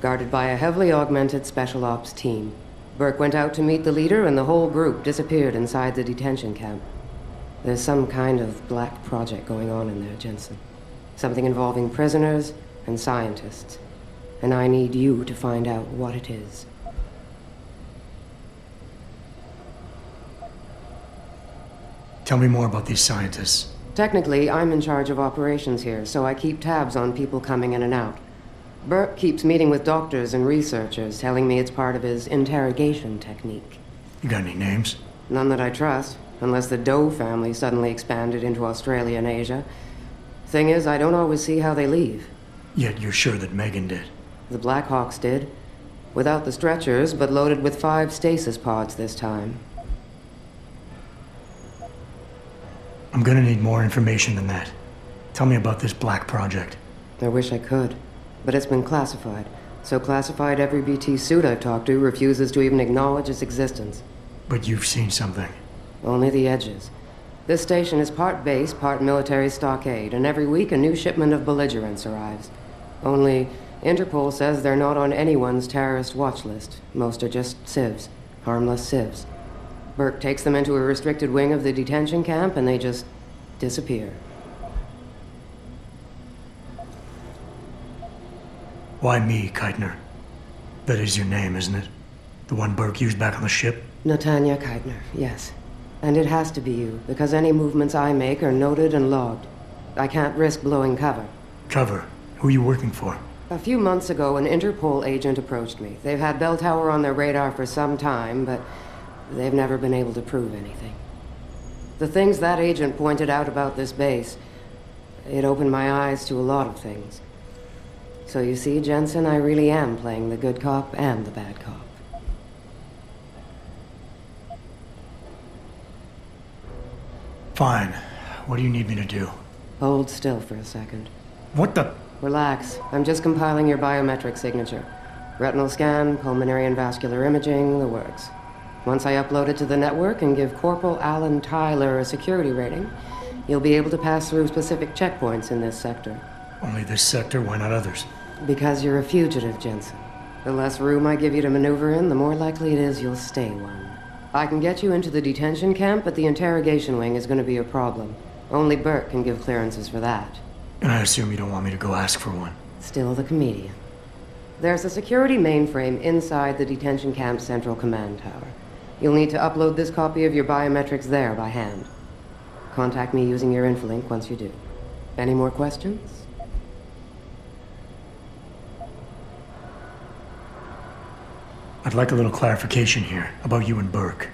Guarded by a heavily augmented special ops team. Burke went out to meet the leader and the whole group disappeared inside the detention camp. There's some kind of black project going on in there, Jensen. Something involving prisoners and scientists. And I need you to find out what it is. Tell me more about these scientists. Technically, I'm in charge of operations here, so I keep tabs on people coming in and out. Burke keeps meeting with doctors and researchers, telling me it's part of his interrogation technique. You got any names? None that I trust, unless the Doe family suddenly expanded into Australia and Asia. Thing is, I don't always see how they leave. Yet you're sure that Megan did? The Blackhawks did. Without the stretchers, but loaded with 5 stasis pods this time. I'm gonna need more information than that. Tell me about this black project. I wish I could, but it's been classified. So classified every BT suit I've talked to refuses to even acknowledge its existence. But you've seen something. Only the edges. This station is part base, part military stockade, and every week a new shipment of belligerents arrives. Only, Interpol says they're not on anyone's terrorist watch list. Most are just civs. Harmless civs. Burke takes them into a restricted wing of the detention camp, and they just disappear. Why me, Keitner? That is your name, isn't it? The one Burke used back on the ship? Natanya Keitner, yes. And it has to be you, because any movements I make are noted and logged. I can't risk blowing cover. Cover? Who are you working for? A few months ago, an Interpol agent approached me. They've had Bell Tower on their radar for some time, but they've never been able to prove anything. The things that agent pointed out about this base, it opened my eyes to a lot of things. So you see, Jensen, I really am playing the good cop and the bad cop. Fine. What do you need me to do? Hold still for a second. What the? Relax. I'm just compiling your biometric signature. Retinal scan, pulmonary and vascular imaging, the works. Once I upload it to the network and give Corporal Alan Tyler a security rating, you'll be able to pass through specific checkpoints in this sector. Only this sector? Why not others? Because you're a fugitive, Jensen. The less room I give you to maneuver in, the more likely it is you'll stay one. I can get you into the detention camp, but the interrogation wing is going to be a problem. Only Burke can give clearances for that. And I assume you don't want me to go ask for one. Still the comedian. There's a security mainframe inside the detention camp's central command tower. You'll need to upload this copy of your biometrics there by hand. Contact me using your infolink once you do. Any more questions? I'd like a little clarification here about you and Burke.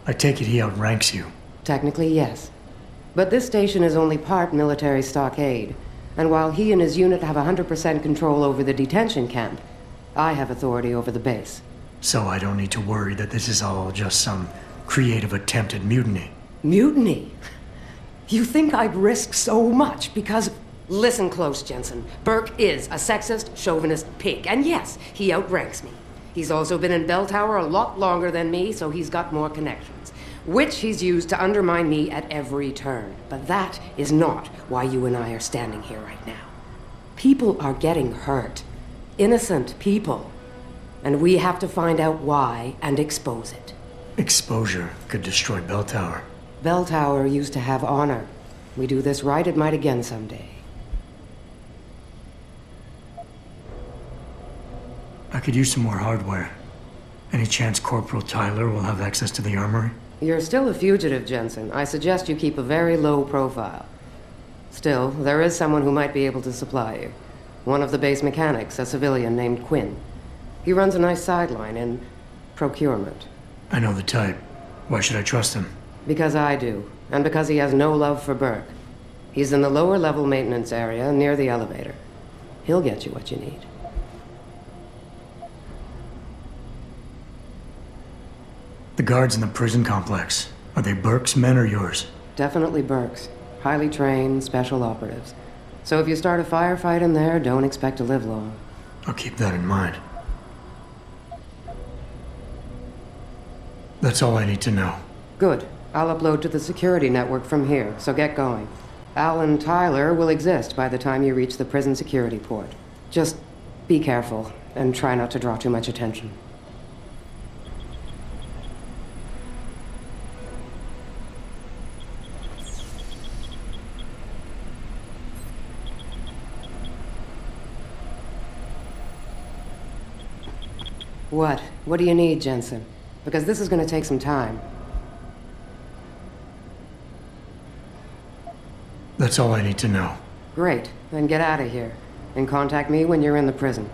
I take it he outranks you. Technically, yes. But this station is only part military stockade. And while he and his unit have 100% control over the detention camp, I have authority over the base. So I don't need to worry that this is all just some creative attempt at mutiny. Mutiny? You think I'd risk so much because... Listen close, Jensen. Burke is a sexist, chauvinist pig. And yes, he outranks me. He's also been in Bell Tower a lot longer than me, so he's got more connections, which he's used to undermine me at every turn. But that is not why you and I are standing here right now. People are getting hurt. Innocent people. And we have to find out why and expose it. Exposure could destroy Bell Tower. Bell Tower used to have honor. We do this right, it might again someday. I could use some more hardware. Any chance Corporal Tyler will have access to the armory? You're still a fugitive, Jensen. I suggest you keep a very low profile. Still, there is someone who might be able to supply you. One of the base mechanics, a civilian named Quinn. He runs a nice sideline in procurement. I know the type. Why should I trust him? Because I do, and because he has no love for Burke. He's in the lower level maintenance area near the elevator. He'll get you what you need. The guards in the prison complex, are they Burke's men or yours? Definitely Burke's. Highly trained, special operatives. So if you start a firefight in there, don't expect to live long. I'll keep that in mind. That's all I need to know. Good. I'll upload to the security network from here, so get going. Alan Tyler will exist by the time you reach the prison security port. Just be careful, and try not to draw too much attention. What? What do you need, Jensen? Because this is going to take some time. That's all I need to know. Great. Then get out of here. And contact me when you're in the prison.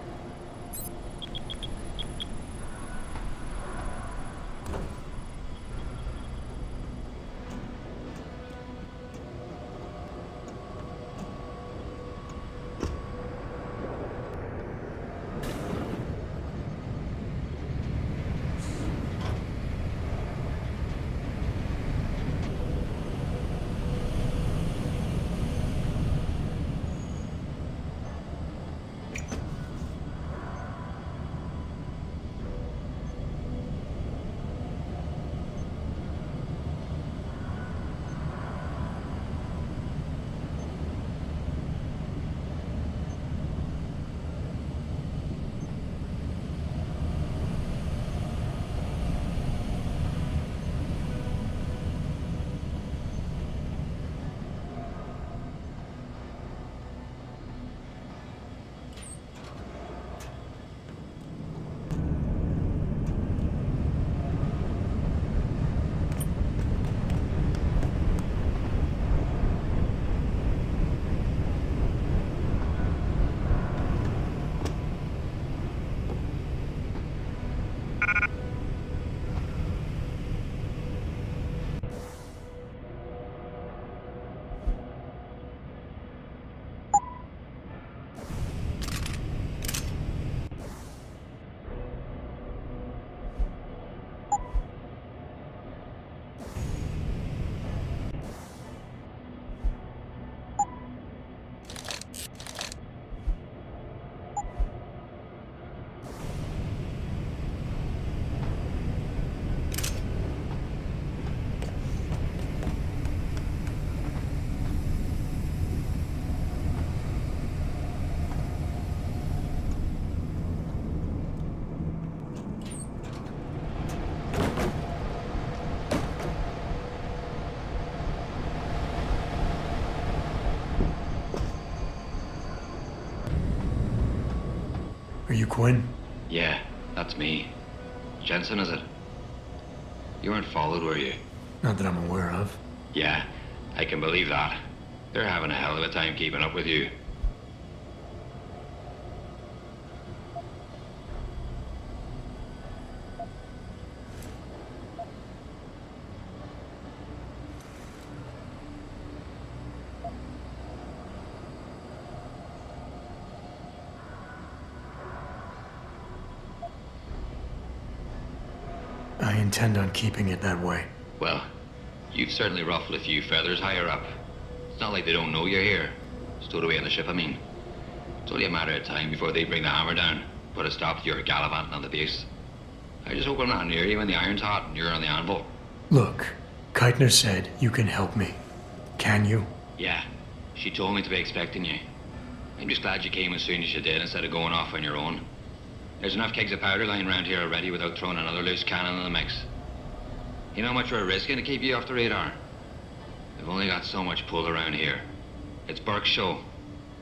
Quinn? Yeah, that's me. Jensen, is it? You weren't followed, were you? Not that I'm aware of. Yeah, I can believe that. They're having a hell of a time keeping up with you. I intend on keeping it that way. Well, you've certainly ruffled a few feathers higher up. It's not like they don't know you're here. Stowed away on the ship, I mean. It's only a matter of time before they bring the hammer down, put a stop to your gallivanting on the base. I just hope I'm not near you when the iron's hot and you're on the anvil. Look, Keitner said you can help me. Can you? Yeah, she told me to be expecting you. I'm just glad you came as soon as you did instead of going off on your own. There's enough kegs of powder lying around here already without throwing another loose cannon in the mix. You know how much we're risking to keep you off the radar? We've only got so much pull around here. It's Burke's show,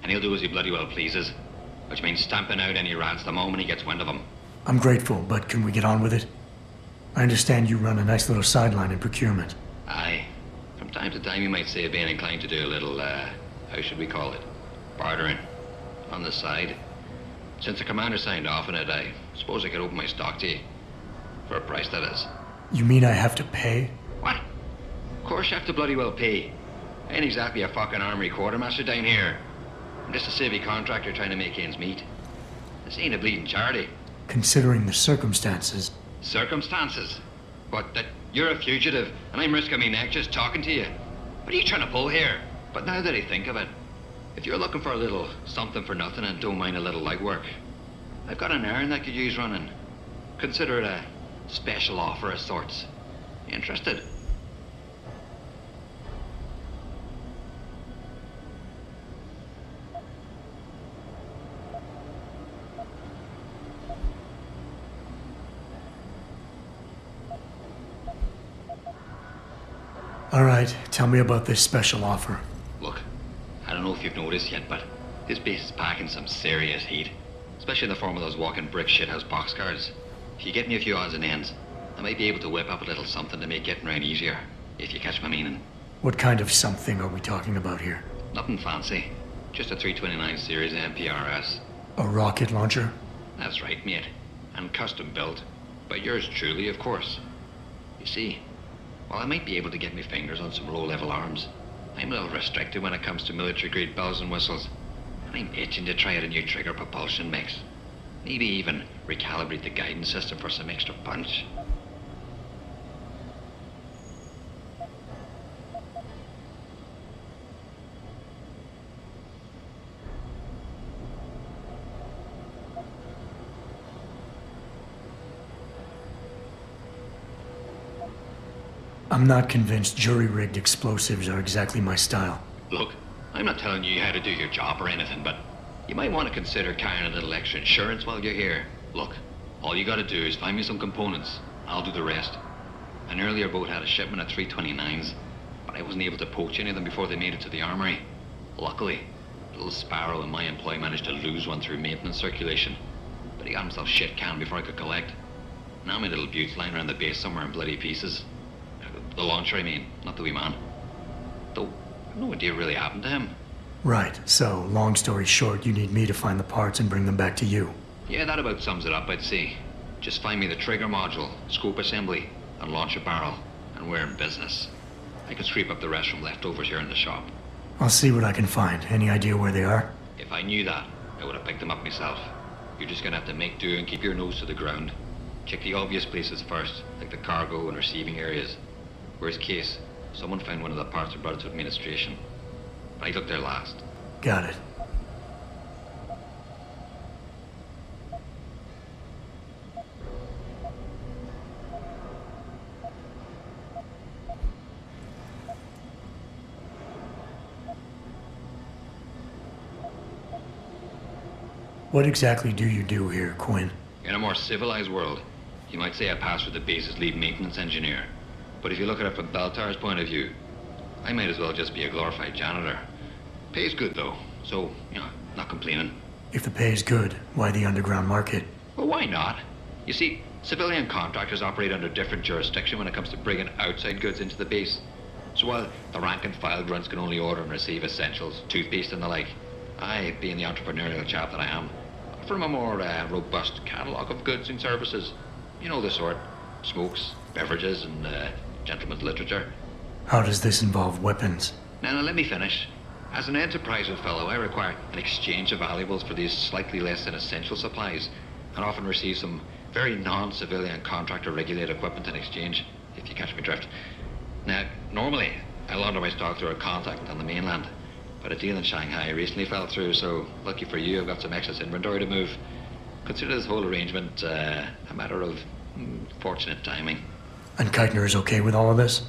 and he'll do as he bloody well pleases, which means stamping out any rats the moment he gets wind of them. I'm grateful, but can we get on with it? I understand you run a nice little sideline in procurement. Aye. From time to time you might say being inclined to do a little, how should we call it? Bartering. On the side. Since the commander signed off on it, I suppose I could open my stock to you. For a price, that is. You mean I have to pay? What? Of course you have to bloody well pay. I ain't exactly a fucking armory quartermaster down here. I'm just a civvy contractor trying to make ends meet. This ain't a bleeding charity. Considering the circumstances. Circumstances? What, that you're a fugitive and I'm risking my neck just talking to you? What are you trying to pull here? But now that I think of it, if you're looking for a little something for nothing and don't mind a little light work, I've got an errand that could use running. Consider it a special offer of sorts. You interested? All right, tell me about this special offer. Look, I don't know if you've noticed yet, but this base is packing some serious heat. Especially in the form of those walking brick shithouse boxcars. If you get me a few odds and ends, I might be able to whip up a little something to make getting around easier, if you catch my meaning. What kind of something are we talking about here? Nothing fancy. Just a 329 series MPRS. A rocket launcher? That's right, mate. And custom built. By yours truly, of course. You see, while I might be able to get my fingers on some low-level arms, I'm a little restricted when it comes to military-grade bells and whistles. And I'm itching to try out a new trigger propulsion mix. Maybe even recalibrate the guidance system for some extra punch. I'm not convinced jury-rigged explosives are exactly my style. Look, I'm not telling you how to do your job or anything, but you might want to consider carrying a little extra insurance while you're here. Look, all you gotta do is find me some components. I'll do the rest. An earlier boat had a shipment of 329s, but I wasn't able to poach any of them before they made it to the armory. Luckily, little Sparrow in my employ managed to lose one through maintenance circulation, but he got himself shit canned before I could collect. Now my little bute's lying around the base somewhere in bloody pieces. The launcher, I mean, not the wee man. Though, I've no idea what really happened to him. Right, so, long story short, you need me to find the parts and bring them back to you. Yeah, that about sums it up, I'd say. Just find me the trigger module, scope assembly, and launch a barrel, and we're in business. I can scrape up the rest from leftovers here in the shop. I'll see what I can find. Any idea where they are? If I knew that, I would have picked them up myself. You're just gonna have to make do and keep your nose to the ground. Check the obvious places first, like the cargo and receiving areas. Worst case, someone found one of the parts and brought it to administration. But I looked there last. Got it. What exactly do you do here, Quinn? In a more civilized world, you might say I pass for the base's lead maintenance engineer. But if you look at it from Baltar's point of view, I might as well just be a glorified janitor. Pays good though, so, not complaining. If the pay is good, why the underground market? Well, why not? You see, civilian contractors operate under different jurisdiction when it comes to bringing outside goods into the base. So while the rank and file grunts can only order and receive essentials, toothpaste and the like, I, being the entrepreneurial chap that I am, from a more robust catalogue of goods and services. You know the sort. Smokes, beverages, and gentleman's literature. How does this involve weapons? Now, let me finish. As an enterprising fellow, I require an exchange of valuables for these slightly less than essential supplies, and often receive some very non-civilian contractor-regulated equipment in exchange, if you catch my drift. Now, normally, I launder my stock through a contact on the mainland, but a deal in Shanghai recently fell through, so lucky for you, I've got some excess inventory to move. Consider this whole arrangement a matter of fortunate timing. And Keitner is okay with all of this?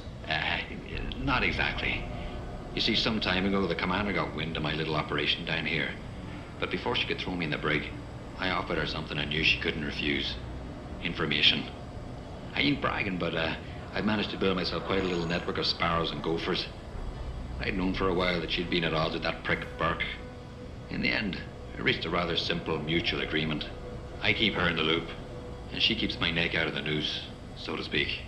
Not exactly. You see, some time ago, the commander got wind of my little operation down here. But before she could throw me in the brig, I offered her something I knew she couldn't refuse. Information. I ain't bragging, but I've managed to build myself quite a little network of sparrows and gophers. I'd known for a while that she'd been at odds with that prick Burke. In the end, we reached a rather simple mutual agreement. I keep her in the loop, and she keeps my neck out of the noose, so to speak.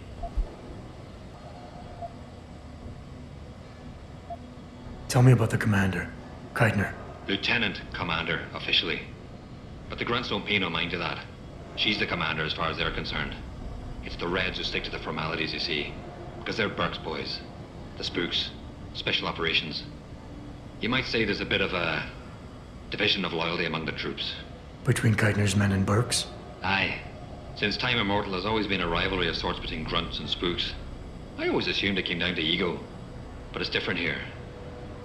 Tell me about the commander, Keitner. Lieutenant Commander, officially. But the grunts don't pay no mind to that. She's the commander as far as they're concerned. It's the Reds who stick to the formalities, you see. Because they're Burke's boys. The spooks. Special operations. You might say there's a bit of a division of loyalty among the troops. Between Keitner's men and Burke's? Aye. Since time immemorial, there's always been a rivalry of sorts between grunts and spooks. I always assumed it came down to ego. But it's different here.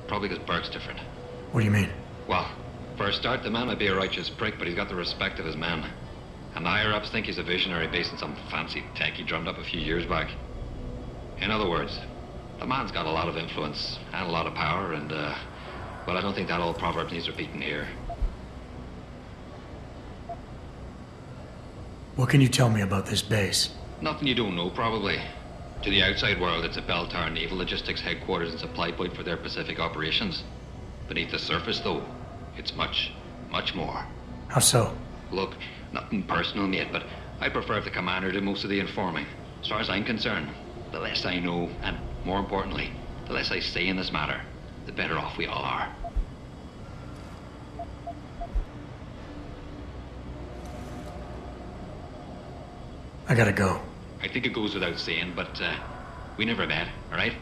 Probably because Burke's different. What do you mean? Well, for a start, the man might be a righteous prick, but he's got the respect of his men. And the higher-ups think he's a visionary based on some fancy tech he drummed up a few years back. In other words, the man's got a lot of influence and a lot of power, and, well, I don't think that old proverb needs repeating here. What can you tell me about this base? Nothing you don't know, probably. To the outside world, it's a bell tower naval logistics headquarters and supply point for their Pacific operations. Beneath the surface, though, it's much, much more. How so? Look, nothing personal, mate, but I prefer if the commander did most of the informing. As far as I'm concerned, the less I know, and more importantly, the less I say in this matter, the better off we all are. I gotta go. I think it goes without saying, but we never met, all right?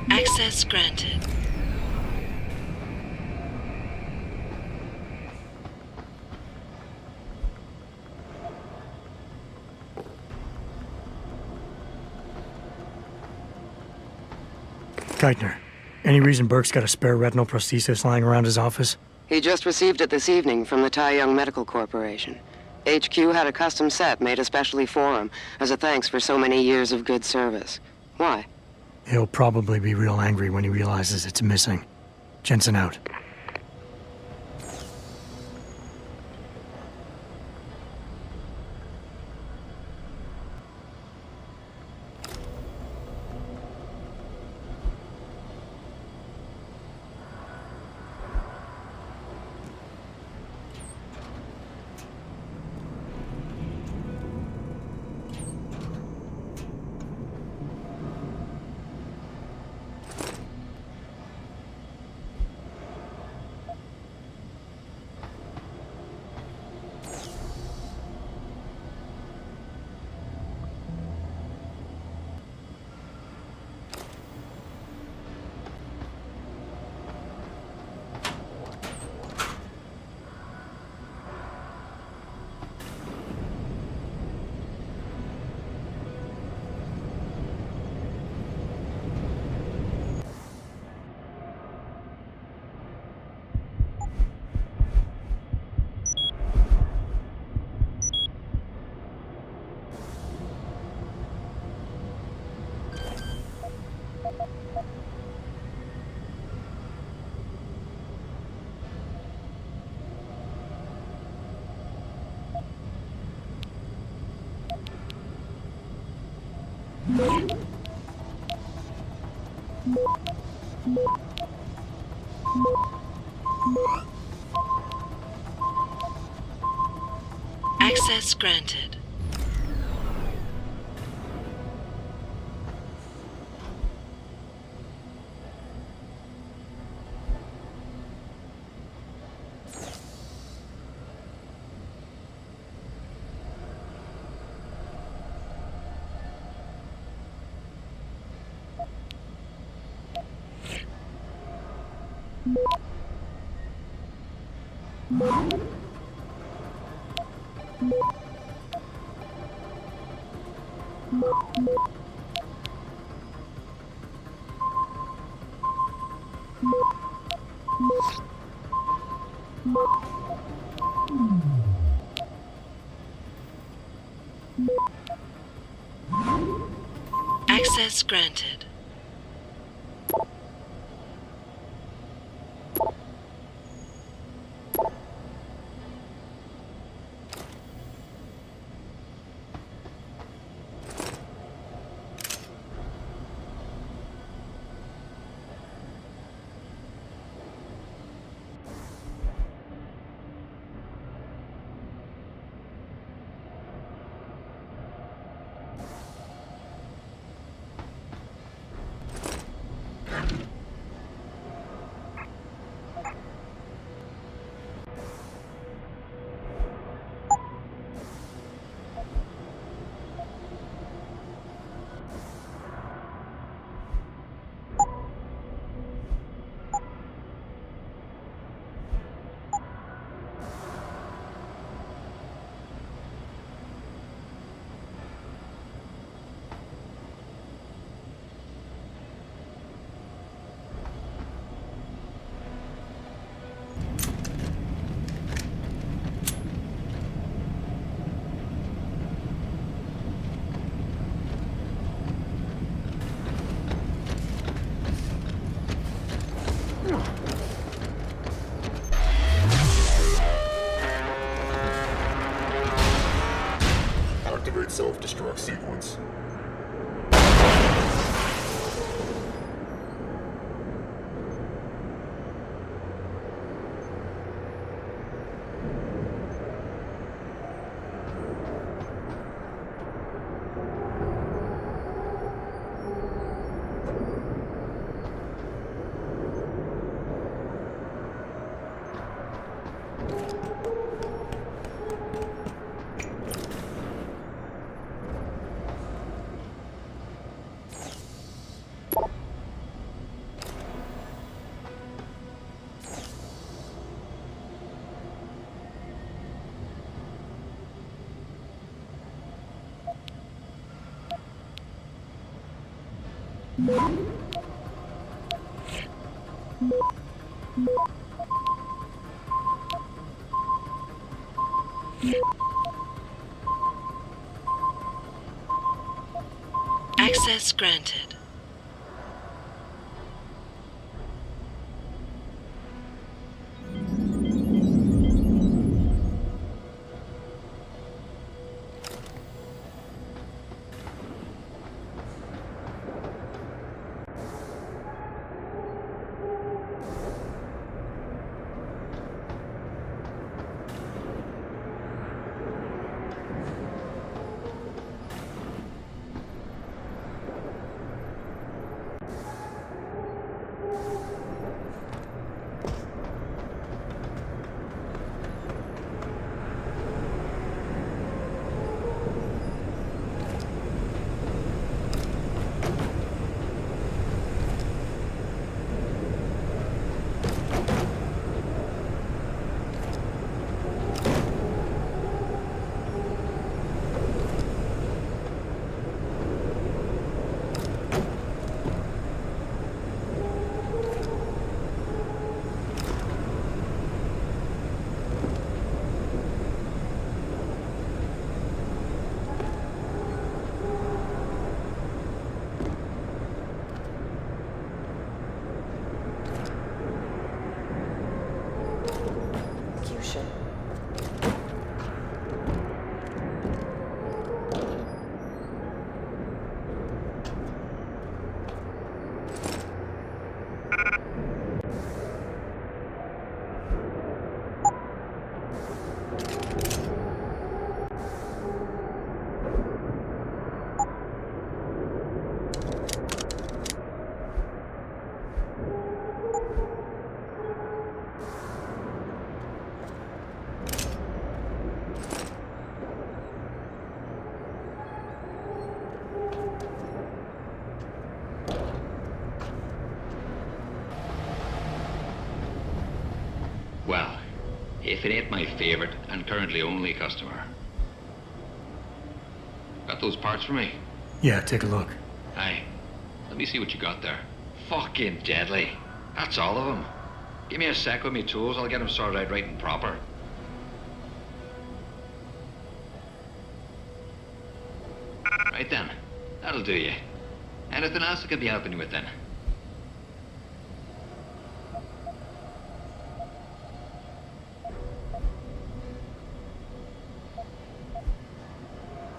Access granted. Keitner, any reason Burke's got a spare retinal prosthesis lying around his office? He just received it this evening from the Tai Young Medical Corporation. HQ had a custom set made especially for him, as a thanks for so many years of good service. Why? He'll probably be real angry when he realizes it's missing. Jensen out. Access granted. Access granted. Activate self-destruct sequence. Access granted. Well, if it ain't my favorite and currently only customer. Got those parts for me? Yeah, take a look. Aye. Let me see what you got there. Fucking deadly. That's all of them. Give me a sec with me tools, I'll get them sorted out right and proper. Right then. That'll do you. Anything else I could be helping you with then?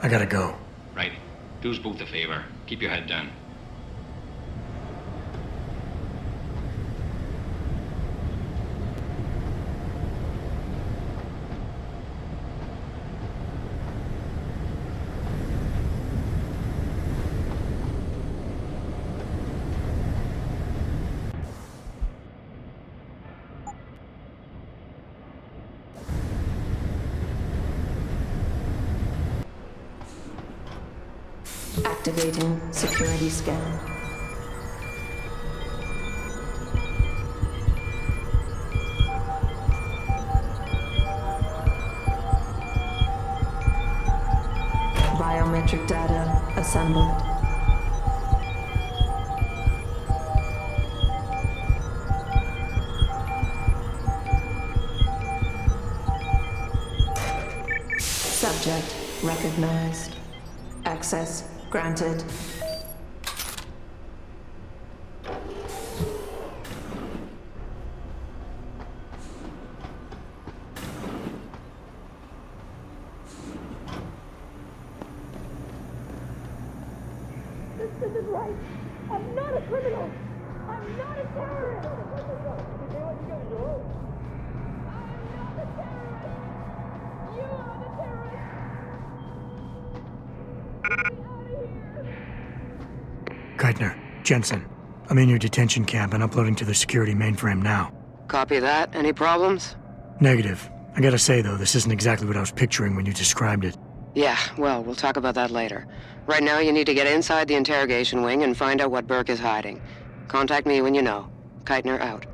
I gotta go. Right. Do us both a favor. Keep your head down. Activating security scan. Biometric data assembled. Subject recognized. Access granted. This isn't right. I'm not a criminal. I'm not a terrorist. I'm not a terrorist. You are the terrorist. Keitner, Jensen, I'm in your detention camp and uploading to the security mainframe now. Copy that. Any problems? Negative. I gotta say, though, this isn't exactly what I was picturing when you described it. Yeah, well, we'll talk about that later. Right now, you need to get inside the interrogation wing and find out what Burke is hiding. Contact me when you know. Keitner out.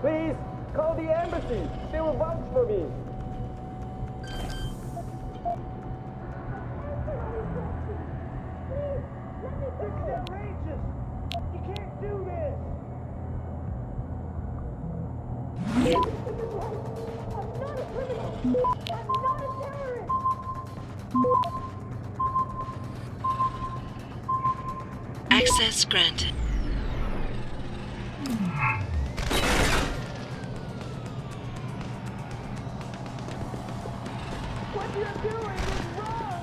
Please, call the embassy. They will vouch for me. This is outrageous. You can't do this. I'm not a criminal. I'm not a terrorist. Access granted. What you're doing is wrong.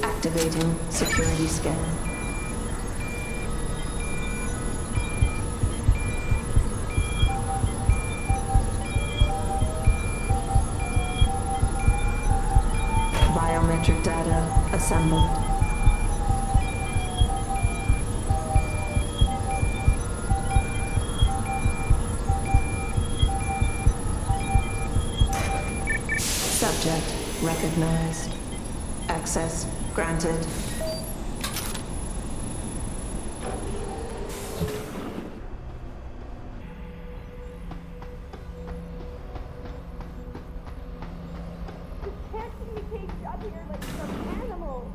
Activating security scan. Biometric data assembled. Subject recognized. Access granted. Can't communicate up here like some animal.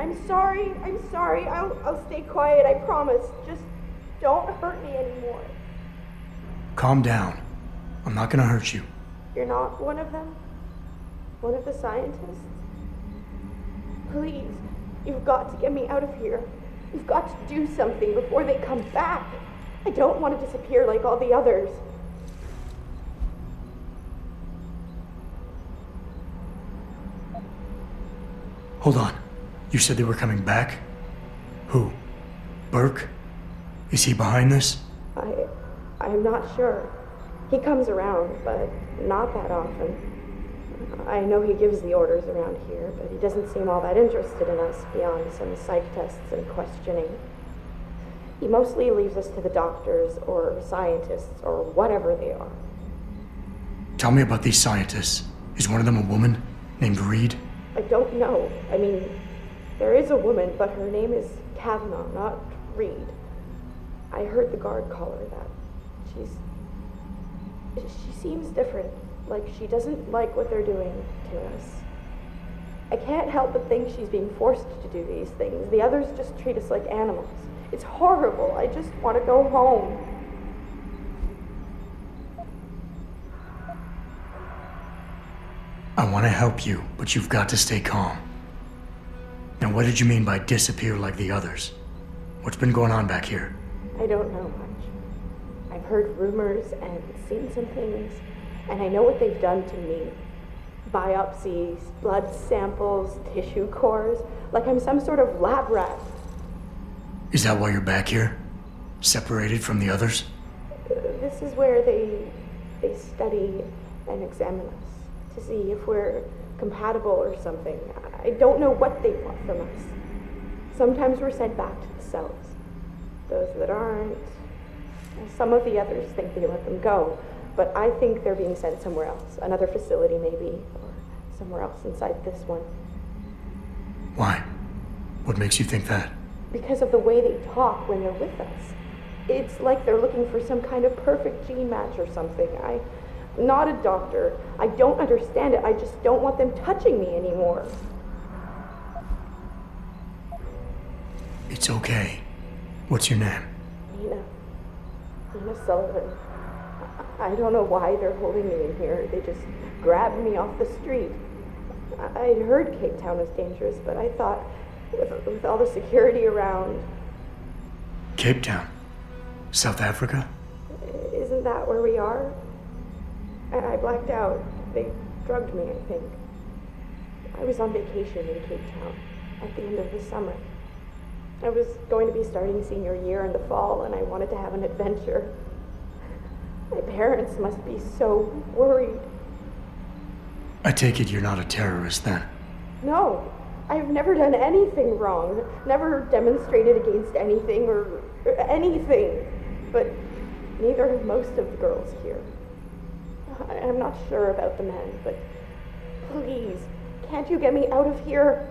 I'm sorry. I'll stay quiet, I promise. Just don't hurt me anymore. Calm down. I'm not gonna hurt you. You're not one of them? One of the scientists? Please, you've got to get me out of here. You've got to do something before they come back. I don't want to disappear like all the others. Hold on. You said they were coming back? Who? Burke? Is he behind this? I'm not sure. He comes around, but not that often. I know he gives the orders around here, but he doesn't seem all that interested in us beyond some psych tests and questioning. He mostly leaves us to the doctors or scientists or whatever they are. Tell me about these scientists. Is one of them a woman named Reed? I don't know. I mean, there is a woman, but her name is Kavanaugh, not Reed. I heard the guard call her that. She seems different, like she doesn't like what they're doing to us. I can't help but think she's being forced to do these things. The others just treat us like animals. It's horrible. I just want to go home. I want to help you, but you've got to stay calm. Now, what did you mean by disappear like the others? What's been going on back here? I don't know much. I've heard rumors and seen some things, and I know what they've done to me. Biopsies, blood samples, tissue cores, like I'm some sort of lab rat. Is that why you're back here? Separated from the others? This is where they study and examine us to see if we're compatible or something. I don't know what they want from us. Sometimes we're sent back to the cells. Those that aren't, some of the others think they let them go, but I think they're being sent somewhere else, another facility maybe, or somewhere else inside this one. Why? What makes you think that? Because of the way they talk when they're with us. It's like they're looking for some kind of perfect gene match or something. I'm not a doctor. I don't understand it. I just don't want them touching me anymore. It's okay. What's your name? Nina Sullivan. I don't know why they're holding me in here. They just grabbed me off the street. I'd heard Cape Town was dangerous, but I thought with all the security around... Cape Town? South Africa? Isn't that where we are? I blacked out. They drugged me, I think. I was on vacation in Cape Town at the end of the summer. I was going to be starting senior year in the fall, and I wanted to have an adventure. My parents must be so worried. I take it you're not a terrorist, then? No, I've never done anything wrong. Never demonstrated against anything or anything. But neither have most of the girls here. I'm not sure about the men, but please, can't you get me out of here?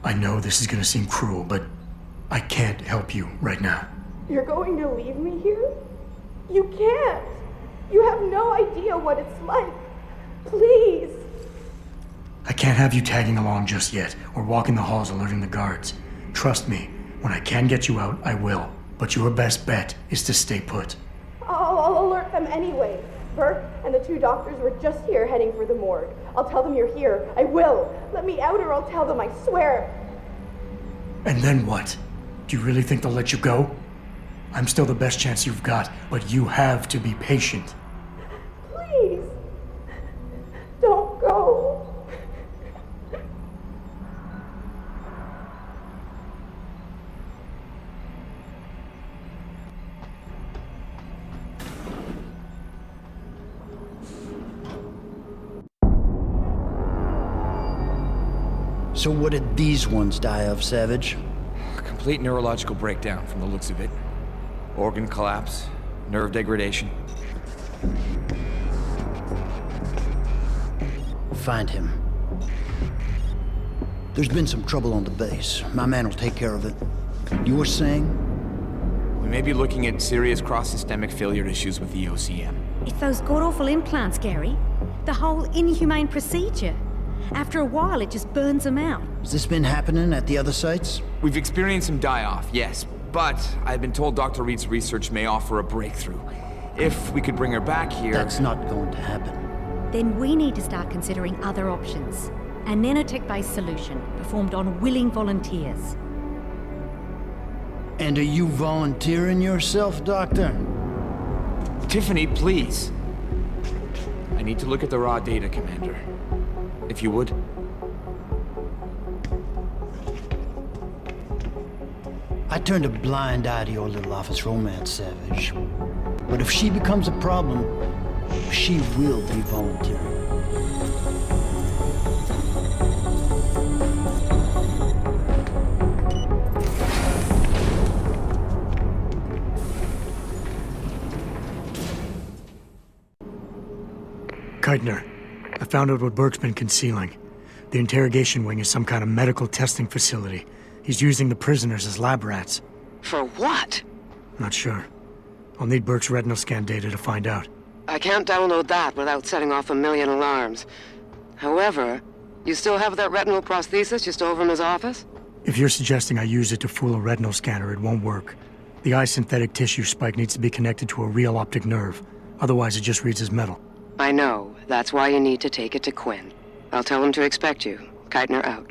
I know this is gonna seem cruel, but I can't help you right now. You're going to leave me here? You can't! You have no idea what it's like. Please! I can't have you tagging along just yet, or walking the halls alerting the guards. Trust me, when I can get you out, I will. But your best bet is to stay put. I'll alert them anyway. Burke and the 2 doctors were just here heading for the morgue. I'll tell them you're here. I will. Let me out or I'll tell them, I swear. And then what? Do you really think they'll let you go? I'm still the best chance you've got, but you have to be patient. Please. Don't go. So what did these ones die of, Savage? Complete neurological breakdown from the looks of it. Organ collapse, nerve degradation. Find him. There's been some trouble on the base. My man will take care of it. You were saying? We may be looking at serious cross-systemic failure issues with the OCM. It's those god-awful implants, Gary. The whole inhumane procedure. After a while, it just burns them out. Has this been happening at the other sites? We've experienced some die-off, yes. But I've been told Dr. Reed's research may offer a breakthrough. If we could bring her back here... That's not going to happen. Then we need to start considering other options. A nanotech-based solution performed on willing volunteers. And are you volunteering yourself, Doctor? Tiffany, please. I need to look at the raw data, Commander. If you would. I turned a blind eye to your little office romance, Savage. But if she becomes a problem, she will be volunteering. Keitner, I found out what Burke's been concealing. The interrogation wing is some kind of medical testing facility. He's using the prisoners as lab rats. For what? Not sure. I'll need Burke's retinal scan data to find out. I can't download that without setting off a million alarms. However, you still have that retinal prosthesis you stole from his office? If you're suggesting I use it to fool a retinal scanner, it won't work. The eye synthetic tissue spike needs to be connected to a real optic nerve. Otherwise, it just reads as metal. I know. That's why you need to take it to Quinn. I'll tell him to expect you. Keitner out.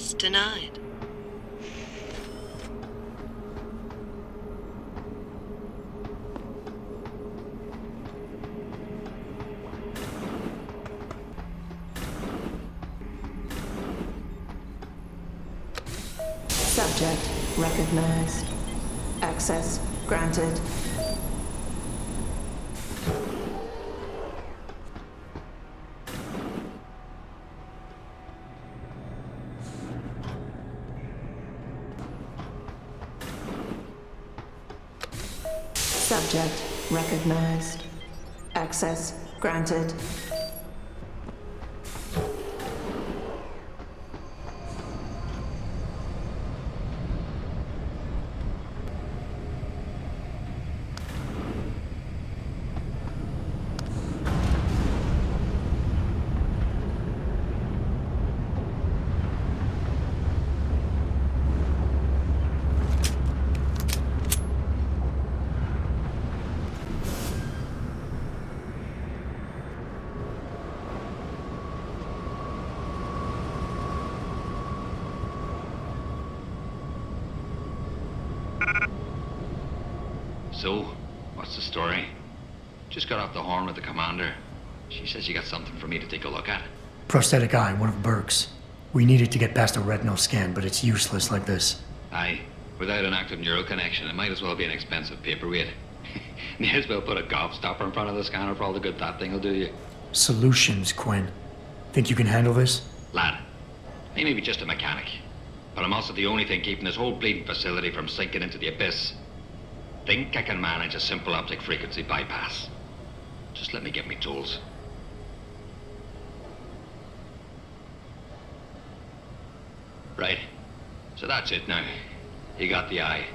Access denied. Subject recognized. Access granted. Subject recognized. Access granted. So, what's the story? Just got off the horn with the commander. She says you got something for me to take a look at. Prosthetic eye, one of Burke's. We needed to get past a retinal scan, but it's useless like this. Aye. Without an active neural connection, it might as well be an expensive paperweight. May as well put a gobstopper in front of the scanner for all the good that thing will do you. Solutions, Quinn. Think you can handle this? Lad, I may be just a mechanic, but I'm also the only thing keeping this whole bleeding facility from sinking into the abyss. Think I can manage a simple optic frequency bypass. Just let me get me tools. Right. So that's it now. You got the eye.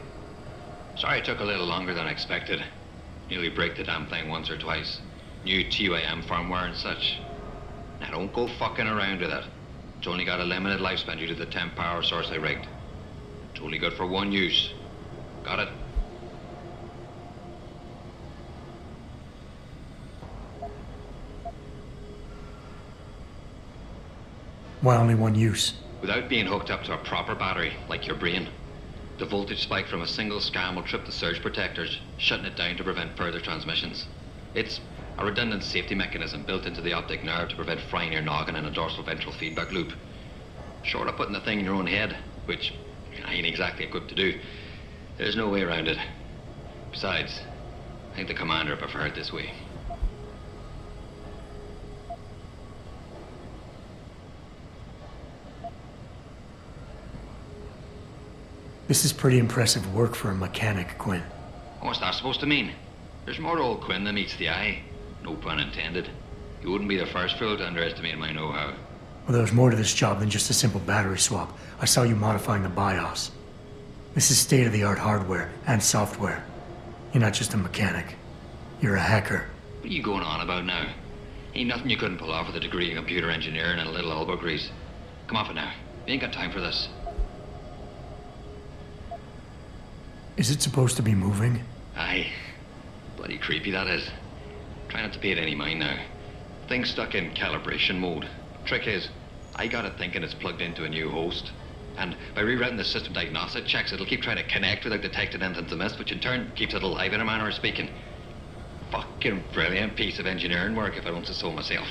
Sorry it took a little longer than I expected. Nearly break the damn thing once or twice. New TYM firmware and such. Now don't go fucking around with it. It's only got a limited lifespan due to the temp power source I rigged. It's only good for one use. Got it? Why only one use? Without being hooked up to a proper battery, like your brain. The voltage spike from a single scan will trip the surge protectors, shutting it down to prevent further transmissions. It's a redundant safety mechanism built into the optic nerve to prevent frying your noggin in a dorsal ventral feedback loop. Short of putting the thing in your own head, which I ain't exactly equipped to do, there's no way around it. Besides, I think the commander preferred it this way. This is pretty impressive work for a mechanic, Quinn. What's that supposed to mean? There's more to old Quinn than meets the eye. No pun intended. You wouldn't be the first fool to underestimate my know-how. Well, there's more to this job than just a simple battery swap. I saw you modifying the BIOS. This is state-of-the-art hardware and software. You're not just a mechanic. You're a hacker. What are you going on about now? Ain't nothing you couldn't pull off with a degree in computer engineering and a little elbow grease. Come off it now. We ain't got time for this. Is it supposed to be moving? Aye. Bloody creepy, that is. Try not to pay it any mind now. Thing's stuck in calibration mode. Trick is, I got it thinking it's plugged into a new host. And by rerouting the system diagnostic checks, it'll keep trying to connect without detecting anything to miss, which in turn keeps it alive in a manner of speaking. Fucking brilliant piece of engineering work, if I don't say so myself.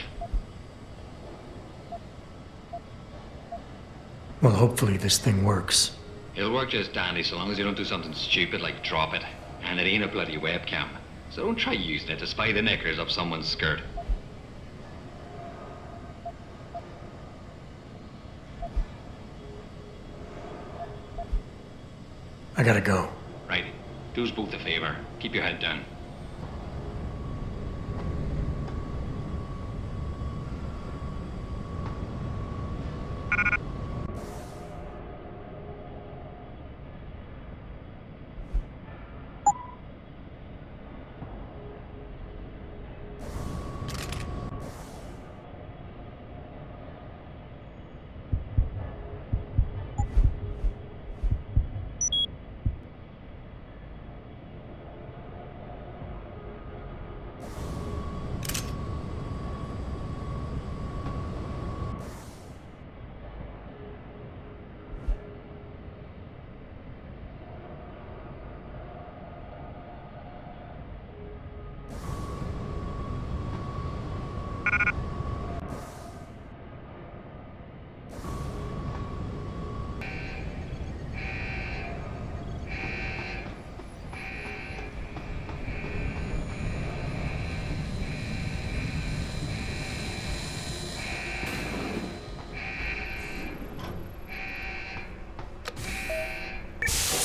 Well, hopefully this thing works. It'll work just dandy so long as you don't do something stupid like drop it. And it ain't a bloody webcam. So don't try using it to spy the knickers up someone's skirt. I gotta go. Right. Do us both a favor. Keep your head down.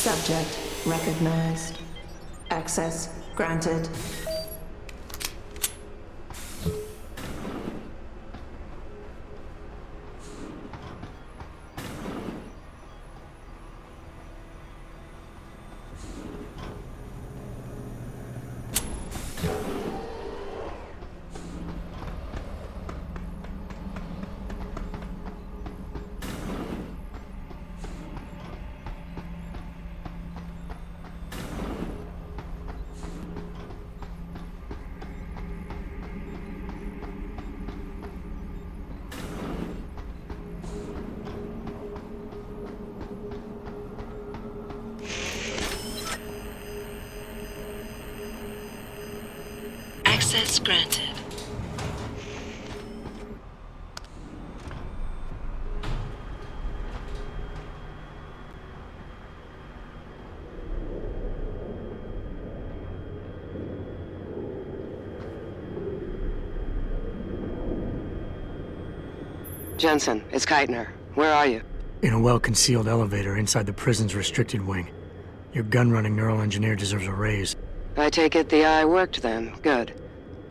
Subject recognized. Access granted. Access granted. Jensen, it's Keitner. Where are you? In a well-concealed elevator inside the prison's restricted wing. Your gun-running neural engineer deserves a raise. I take it the eye worked then. Good.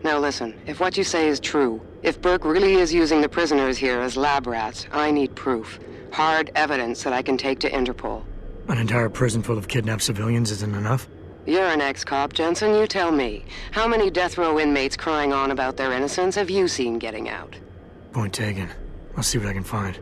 Now listen, if what you say is true, if Burke really is using the prisoners here as lab rats, I need proof. Hard evidence that I can take to Interpol. An entire prison full of kidnapped civilians isn't enough? You're an ex-cop, Jensen. You tell me. How many death row inmates crying on about their innocence have you seen getting out? Point taken. I'll see what I can find.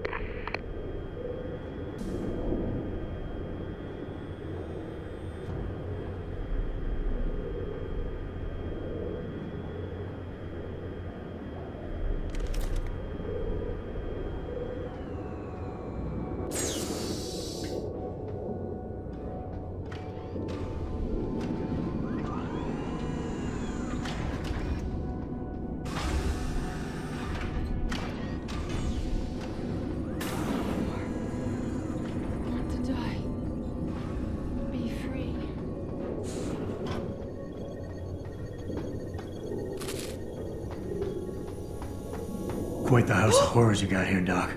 Quite the house of horrors you got here, Doc.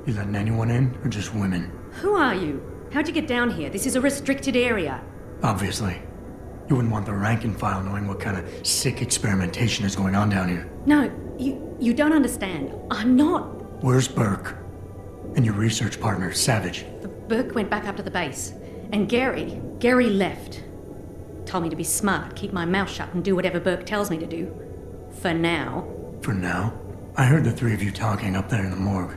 You letting anyone in, or just women? Who are you? How'd you get down here? This is a restricted area. Obviously. You wouldn't want the rank and file knowing what kind of sick experimentation is going on down here. No, you don't understand. I'm not. Where's Burke? And your research partner, Savage? Burke went back up to the base. And Gary left. Told me to be smart, keep my mouth shut, and do whatever Burke tells me to do. For now. For now? I heard the three of you talking up there in the morgue.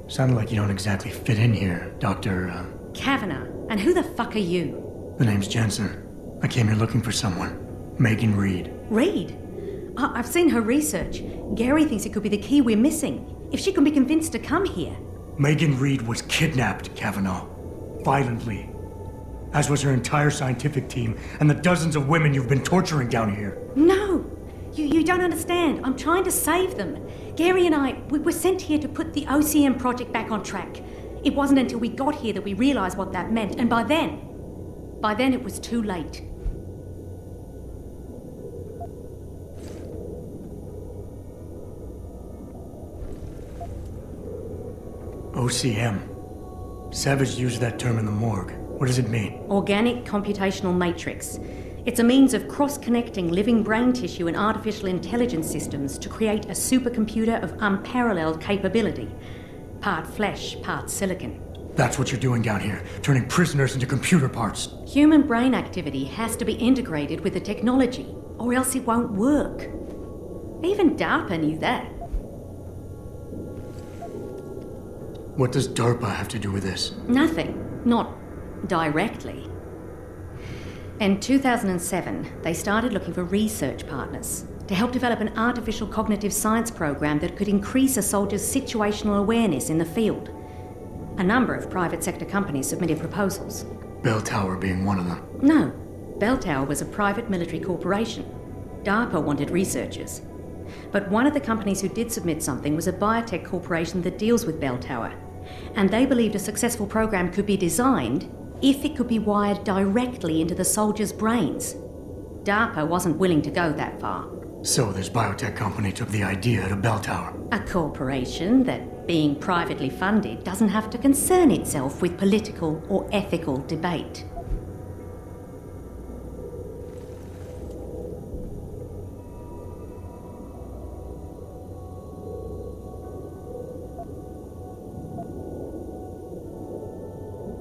Sounded like you don't exactly fit in here, Dr. Kavanagh. And who the fuck are you? The name's Jensen. I came here looking for someone. Megan Reed. Reed? I've seen her research. Gary thinks it could be the key we're missing. If she can be convinced to come here. Megan Reed was kidnapped, Kavanagh. Violently. As was her entire scientific team and the dozens of women you've been torturing down here. No! You don't understand. I'm trying to save them. Gary and I, we were sent here to put the OCM project back on track. It wasn't until we got here that we realized what that meant, and by then it was too late. OCM. Savage used that term in the morgue. What does it mean? Organic computational matrix. It's a means of cross-connecting living brain tissue and artificial intelligence systems to create a supercomputer of unparalleled capability. Part flesh, part silicon. That's what you're doing down here, turning prisoners into computer parts. Human brain activity has to be integrated with the technology, or else it won't work. Even DARPA knew that. What does DARPA have to do with this? Nothing. Not directly. In 2007, they started looking for research partners to help develop an artificial cognitive science program that could increase a soldier's situational awareness in the field. A number of private sector companies submitted proposals. Bell Tower being one of them. No. Bell Tower was a private military corporation. DARPA wanted researchers. But one of the companies who did submit something was a biotech corporation that deals with Bell Tower. And they believed a successful program could be designed if it could be wired directly into the soldiers' brains. DARPA wasn't willing to go that far. So this biotech company took the idea to bell tower. A corporation that, being privately funded, doesn't have to concern itself with political or ethical debate.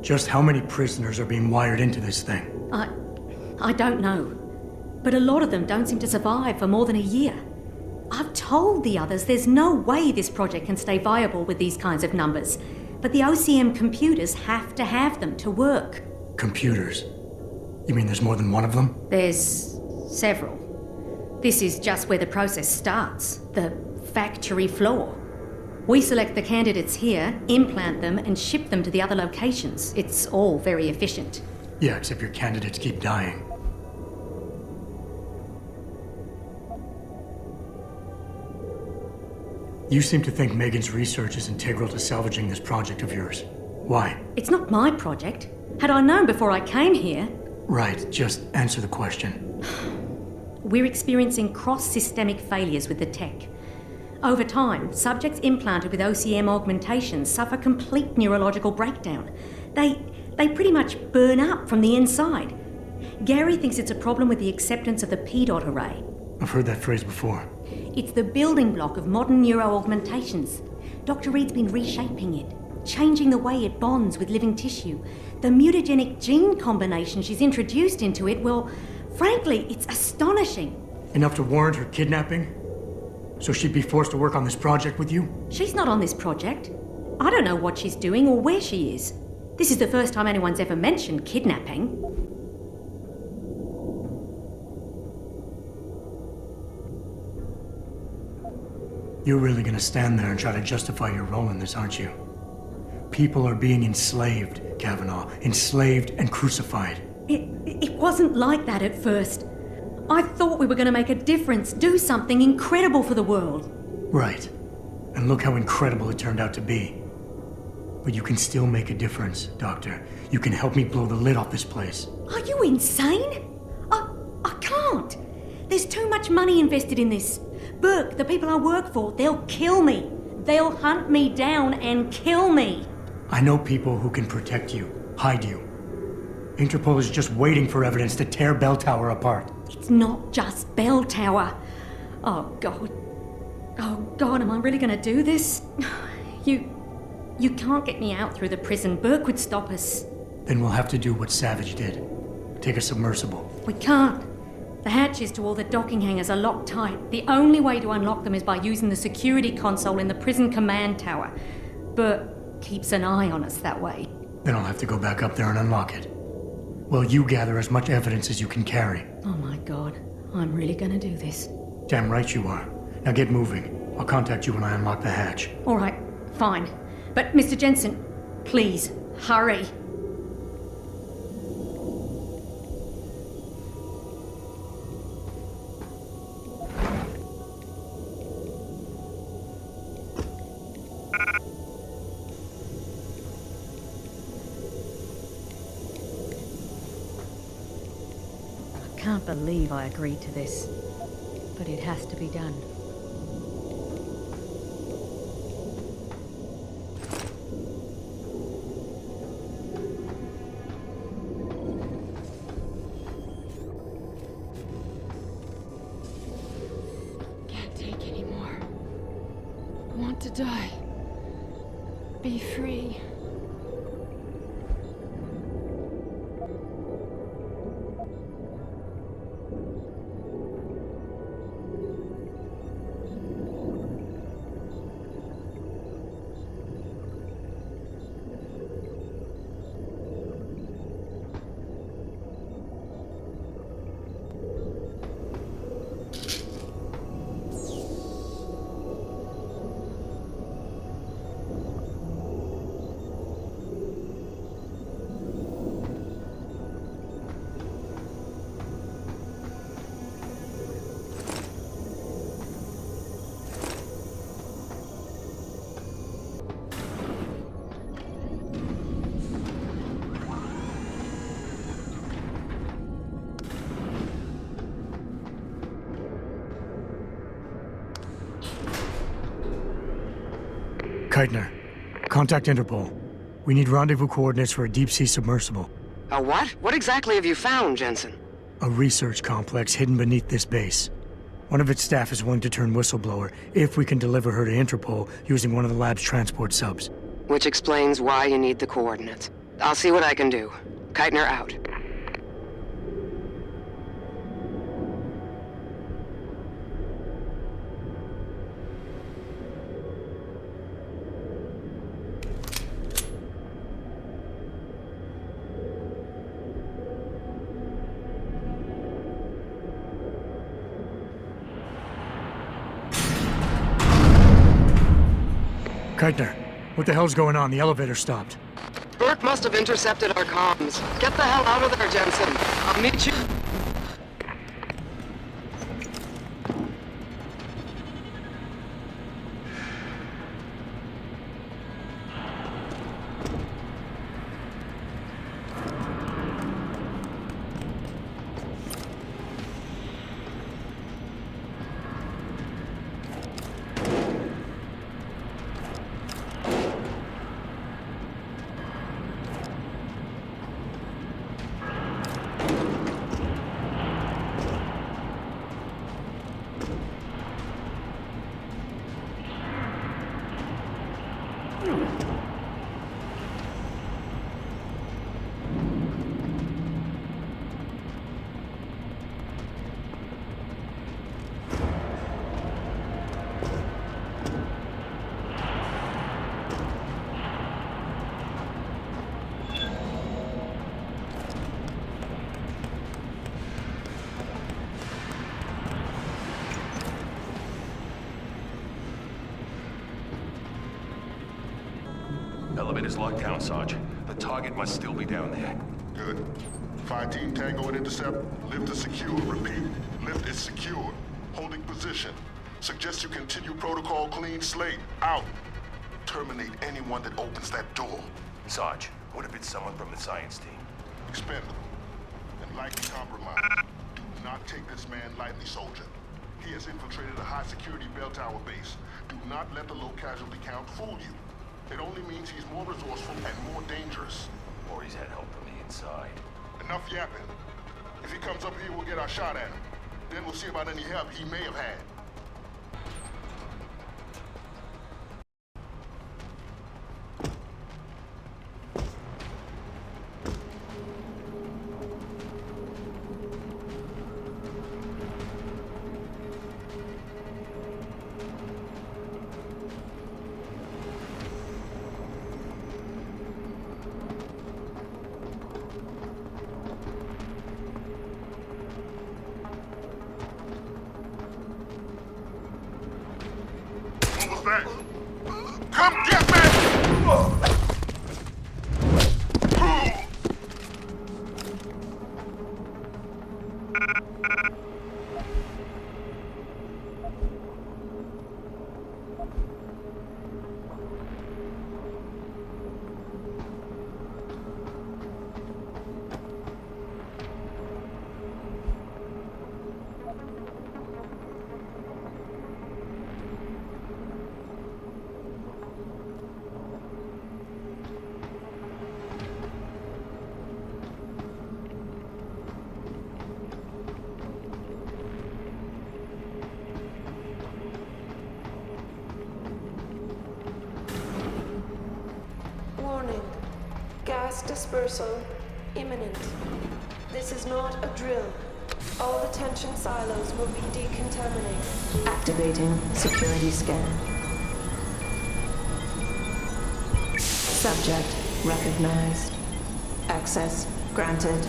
Just how many prisoners are being wired into this thing? I don't know. But a lot of them don't seem to survive for more than a year. I've told the others there's no way this project can stay viable with these kinds of numbers. But the OCM computers have to have them to work. Computers? You mean there's more than one of them? There's several. This is just where the process starts. The factory floor. We select the candidates here, implant them, and ship them to the other locations. It's all very efficient. Yeah, except your candidates keep dying. You seem to think Megan's research is integral to salvaging this project of yours. Why? It's not my project. Had I known before I came here... Right, just answer the question. We're experiencing cross-systemic failures with the tech. Over time, subjects implanted with OCM augmentations suffer complete neurological breakdown. They pretty much burn up from the inside. Gary thinks it's a problem with the acceptance of the P-dot array. I've heard that phrase before. It's the building block of modern neuro-augmentations. Dr. Reed's been reshaping it, changing the way it bonds with living tissue. The mutagenic gene combination she's introduced into it, well, frankly, it's astonishing. Enough to warrant her kidnapping? So she'd be forced to work on this project with you? She's not on this project. I don't know what she's doing or where she is. This is the first time anyone's ever mentioned kidnapping. You're really gonna stand there and try to justify your role in this, aren't you? People are being enslaved, Kavanaugh. Enslaved and crucified. It wasn't like that at first. I thought we were gonna make a difference, do something incredible for the world. Right. And look how incredible it turned out to be. But you can still make a difference, Doctor. You can help me blow the lid off this place. Are you insane? I can't. There's too much money invested in this. Burke, the people I work for, they'll kill me. They'll hunt me down and kill me. I know people who can protect you, hide you. Interpol is just waiting for evidence to tear Bell Tower apart. It's not just Bell Tower. Oh, God. Oh, God, am I really gonna do this? You can't get me out through the prison. Burke would stop us. Then we'll have to do what Savage did. Take a submersible. We can't. The hatches to all the docking hangars are locked tight. The only way to unlock them is by using the security console in the prison command tower. Burke keeps an eye on us that way. Then I'll have to go back up there and unlock it. Well, you gather as much evidence as you can carry. Oh my God, I'm really gonna do this. Damn right you are. Now get moving. I'll contact you when I unlock the hatch. All right, fine. But Mr. Jensen, please, hurry. I can't believe I agreed to this, but it has to be done. To die. Be free. Keitner, contact Interpol. We need rendezvous coordinates for a deep-sea submersible. A what? What exactly have you found, Jensen? A research complex hidden beneath this base. One of its staff is willing to turn whistleblower if we can deliver her to Interpol using one of the lab's transport subs. Which explains why you need the coordinates. I'll see what I can do. Keitner out. Keitner, what the hell's going on? The elevator stopped. Burke must have intercepted our comms. Get the hell out of there, Jensen. I'll meet you. Elevator's locked down, Sarge. The target must still be down there. Good. Fire team Tango and intercept. Lift is secure. Repeat. Lift is secure. Holding position. Suggest you continue protocol clean slate. Out. Terminate anyone that opens that door. Sarge, what if it's someone from the science team? Expendable. And likely compromised. Do not take this man lightly, soldier. He has infiltrated a high-security bell tower base. Do not let the low casualty count fool you. It only means he's more resourceful and more dangerous. Or he's had help from the inside. Enough yapping. If he comes up here, we'll get our shot at him. Then we'll see about any help he may have had. Come get me! Warning. Gas dispersal imminent. This is not a drill. All detention silos will be decontaminated. Activating security scan. Subject recognized. Access granted.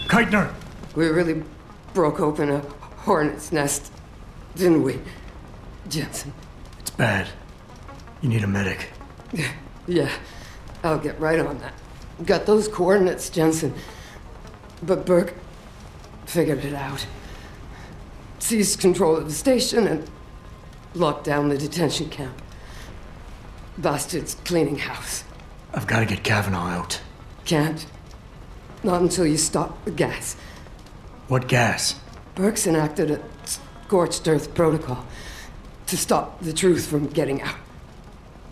Keitner! We really broke open a hornet's nest, didn't we, Jensen? It's bad. You need a medic. Yeah, I'll get right on that. Got those coordinates, Jensen. But Burke figured it out. Seized control of the station and locked down the detention camp. Bastard's cleaning house. I've got to get Kavanaugh out. Can't. Not until you stop the gas. What gas? Burke's enacted a scorched earth protocol to stop the truth from getting out.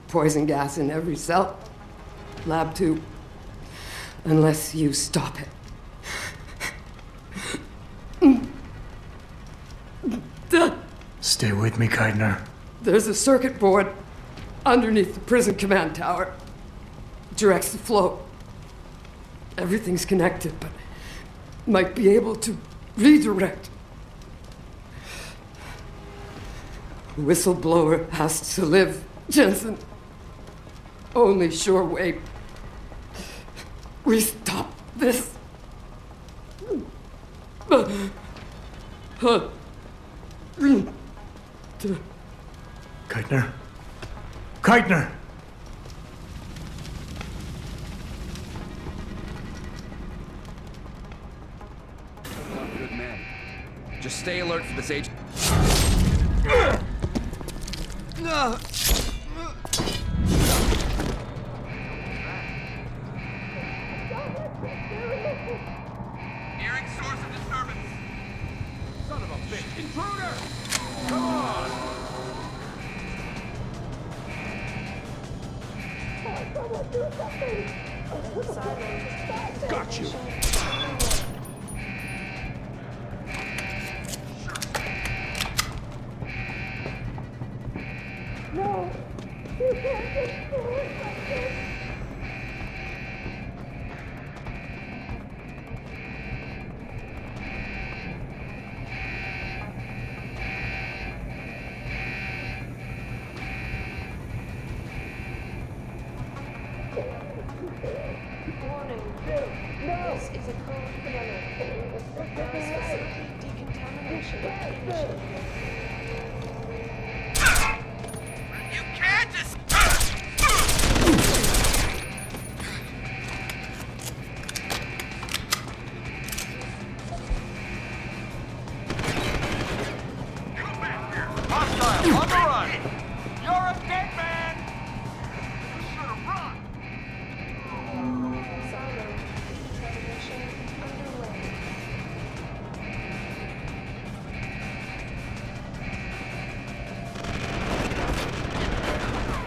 Poison gas in every cell. Lab 2. Unless you stop it. Stay with me, Keitner. There's a circuit board underneath the prison command tower. Directs the flow. Everything's connected, but might be able to redirect. Whistleblower has to live, Jensen. Only sure way we stop this. Keitner? Keitner! Good man. Just stay alert for this age. Hearing source of disturbance. Son of a bitch! Intruder! Come on! Got you. No, you can't just do it like this. Warning. No. This is a code yellow. Gas facility decontamination initiated. You can't just... Come back here! Hostile, on the run! You're a dead man! You should have run! Silo decontamination underway.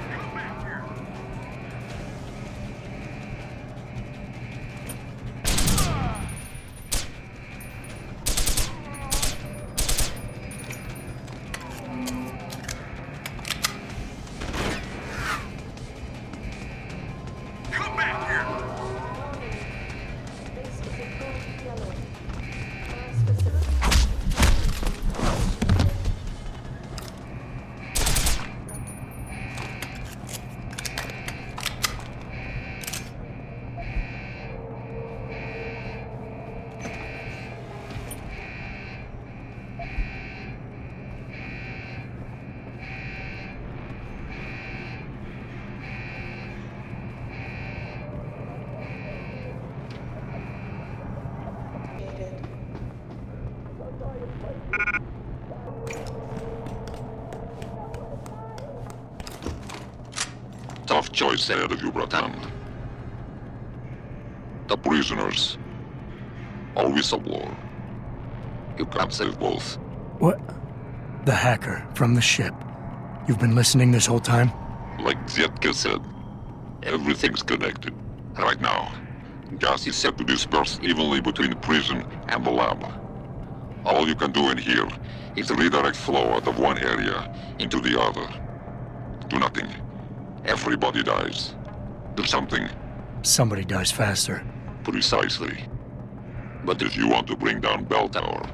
Come back here! Come back here! This is a code yellow. Gas facility. Tough choice ahead of you, Bratan. The prisoners. Or whistleblower. You can't save both. What? The hacker from the ship. You've been listening this whole time? Like Zetka said, everything's connected. Right now, gas is set to disperse evenly between the prison and the lab. All you can do in here is redirect flow out of one area into the other. Do nothing. Everybody dies. Do something. Somebody dies faster. Precisely. But if you want to bring down Bell Tower,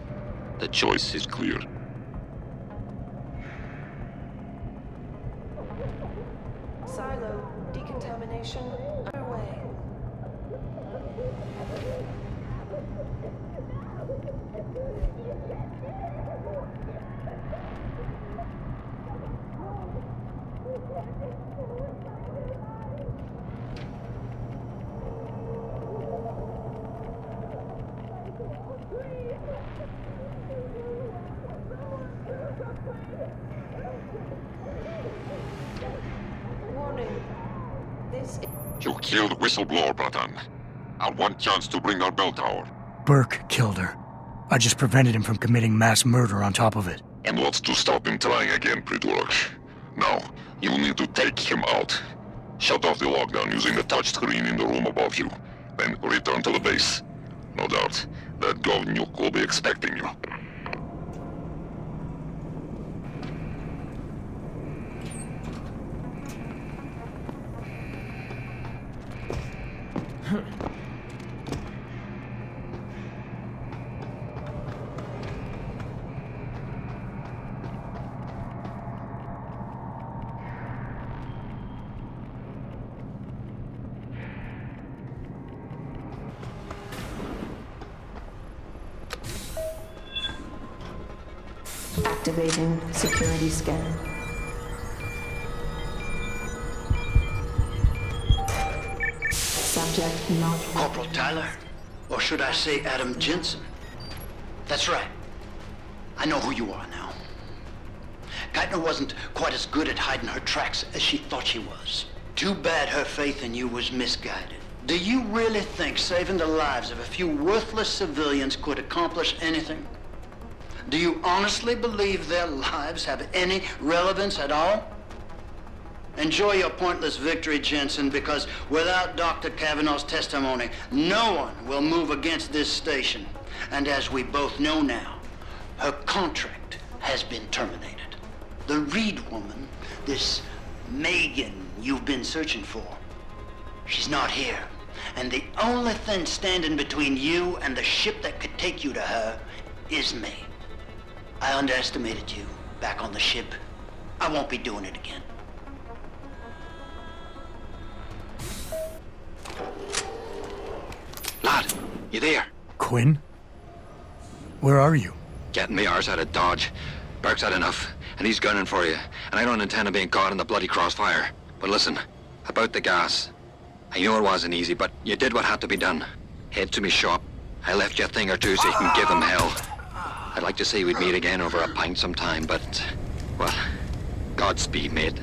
the choice is clear. Silo decontamination underway. Warning. This is... You killed Whistleblower, Bratan. Our one chance to bring down Bell Tower. Burke killed her. I just prevented him from committing mass murder on top of it. And what's to stop him trying again, Pretworks? Now, you'll need to take him out. Shut off the lockdown using the touchscreen in the room above you. Then return to the base. No doubt, that Govnuke will be expecting you. Activating security scan. Subject not... Corporal Tyler? Or should I say Adam Jensen? That's right. I know who you are now. Geithner wasn't quite as good at hiding her tracks as she thought she was. Too bad her faith in you was misguided. Do you really think saving the lives of a few worthless civilians could accomplish anything? Do you honestly believe their lives have any relevance at all? Enjoy your pointless victory, Jensen, because without Dr. Kavanaugh's testimony, no one will move against this station. And as we both know now, her contract has been terminated. The Reed woman, this Megan you've been searching for, she's not here. And the only thing standing between you and the ship that could take you to her is me. I underestimated you back on the ship. I won't be doing it again. Lad, you there? Quinn? Where are you? Getting me arse out of Dodge. Burke's had enough, and he's gunning for you. And I don't intend on being caught in the bloody crossfire. But listen, about the gas. I know it wasn't easy, but you did what had to be done. Head to me shop. I left you a thing or two so you can give him hell. I'd like to say we'd meet again over a pint sometime, but, well, Godspeed, mate.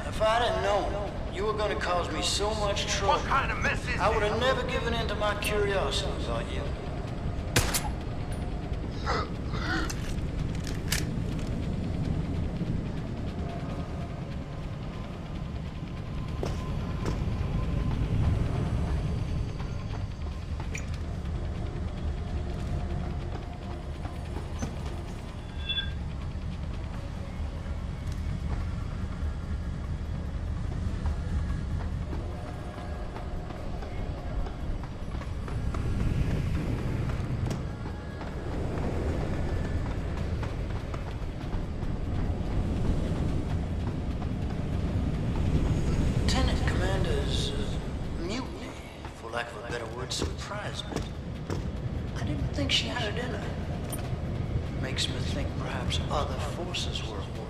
If I'd have known you were going to cause me so much trouble, what kind of mess is I would have never given in to my curiosity about you. Lack of a better word, surprised me. I didn't think she had it in her. Makes me think perhaps other forces were at work.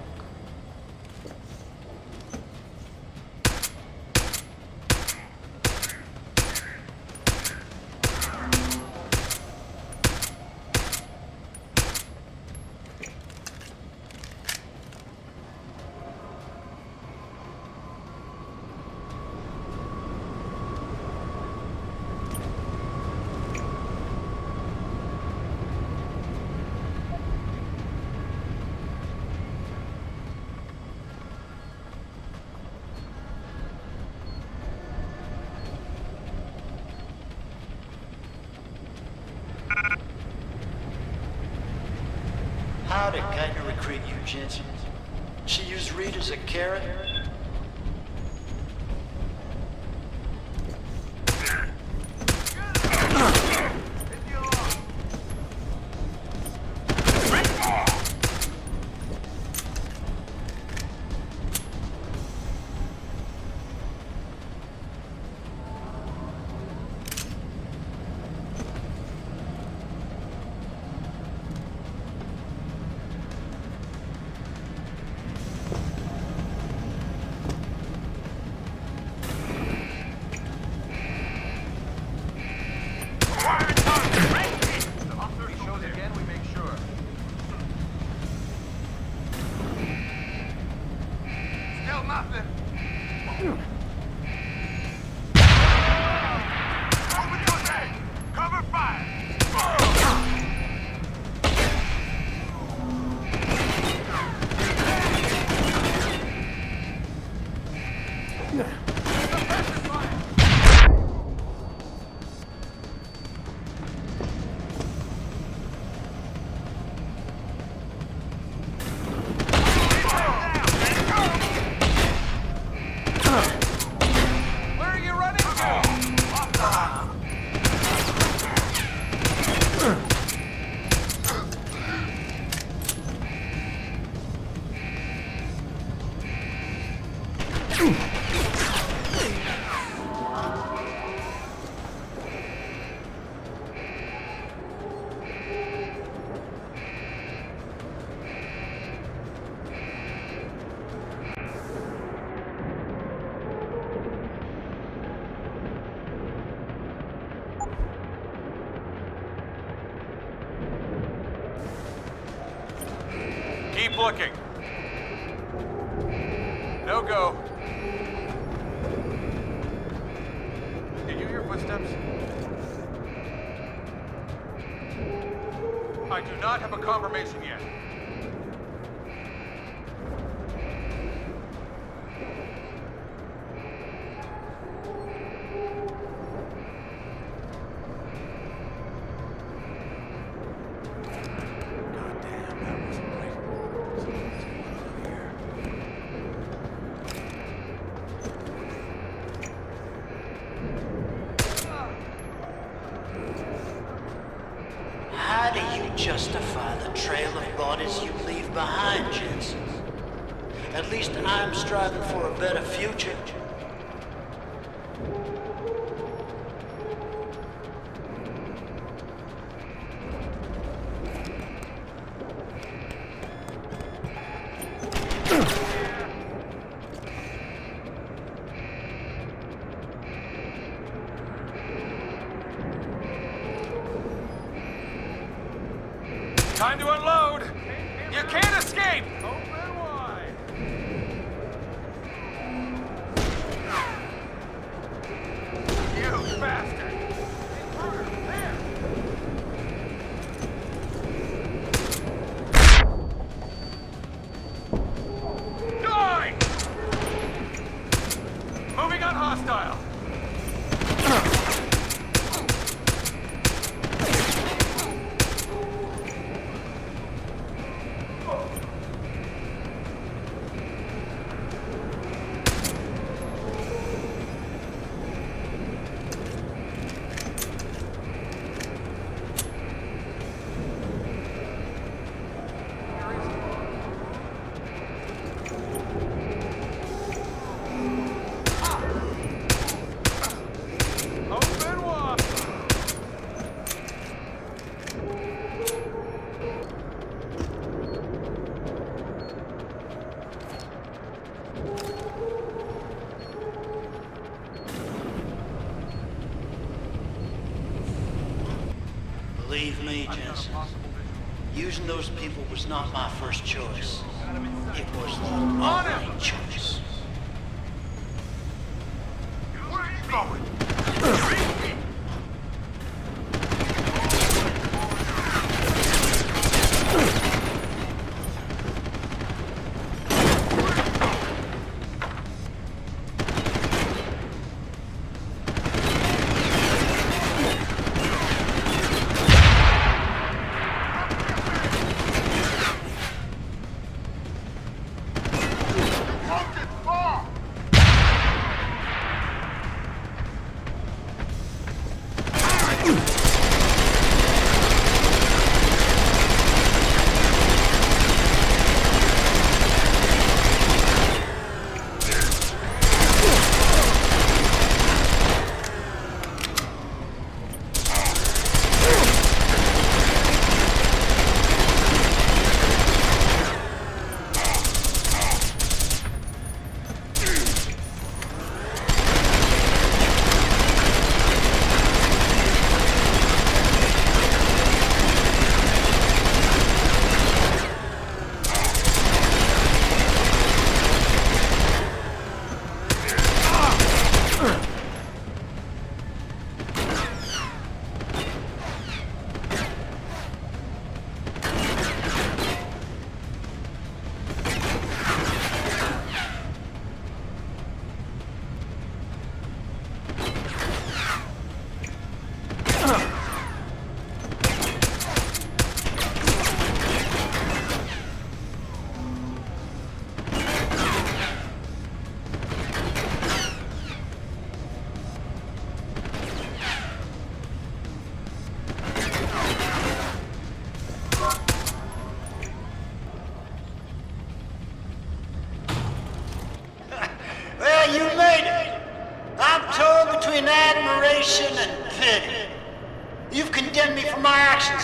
How did Geithner recruit you, Jensen? She used Reed as a carrot? Keep looking. No go. Did you hear footsteps? I do not have a confirmation yet. How do you justify the trail of bodies you leave behind, Jensen? At least I'm striving for a better future. Time to unload! You can't escape! Open wide! You bastard! Intruder, there! Die! Moving on hostile! Believe me, Jensen, using those people was not my first choice. It was the only choice. Where are you going?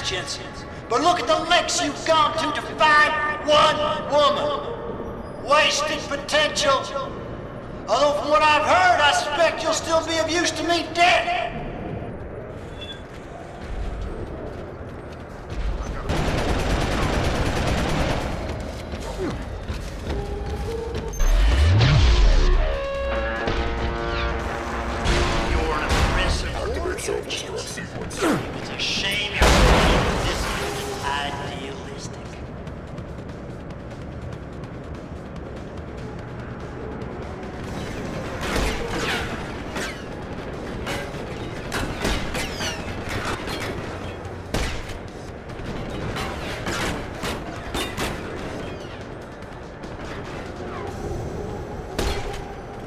Jensen. But look at the lengths you've gone to find one woman. Wasted potential. Although from what I've heard, I suspect you'll still be of use to me dead. It's a shame you're this idealistic.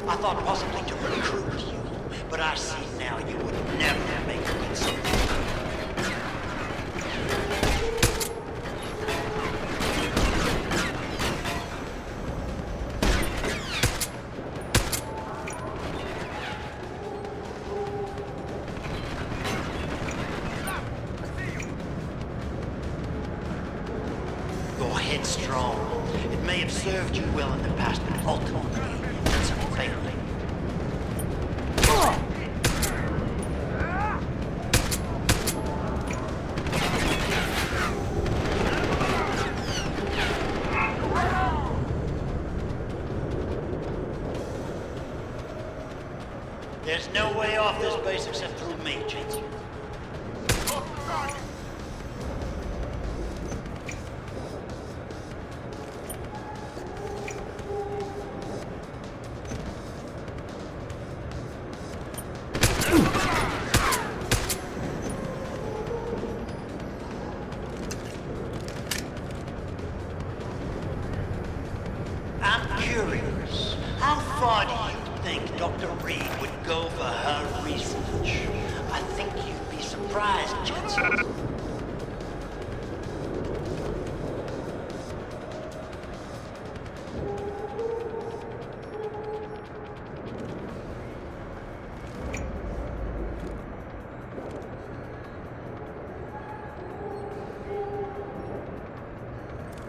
I thought possibly to recruit you, but I see now you would never make a good soldier. You're headstrong. It may have served you well in the past, but ultimately, it's a failing. There's no way off this base except through me, Jensen. I'm curious. How far do you think Dr. Reed would go for her research? I think you'd be surprised, Jensen.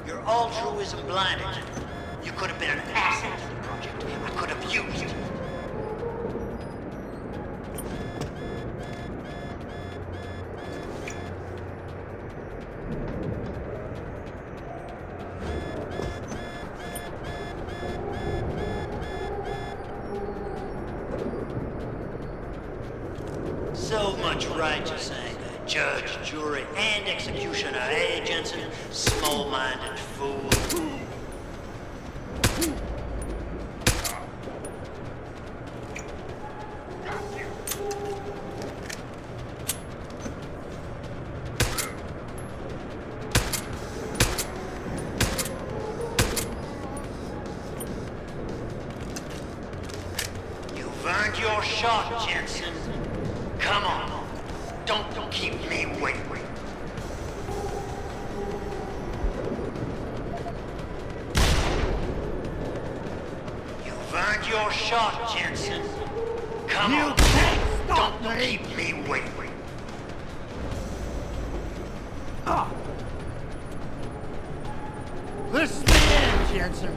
Your altruism blinded you. You could have been an asset to the project. I could have used it. So much righteous anger. Judge, jury, and executioner, eh, Jensen? Small-minded fool. You've earned your shot, Jensen. Come on. Don't keep me waiting. You've earned your shot, Jensen. Come on. Don't keep me waiting. This is the end, Jensen.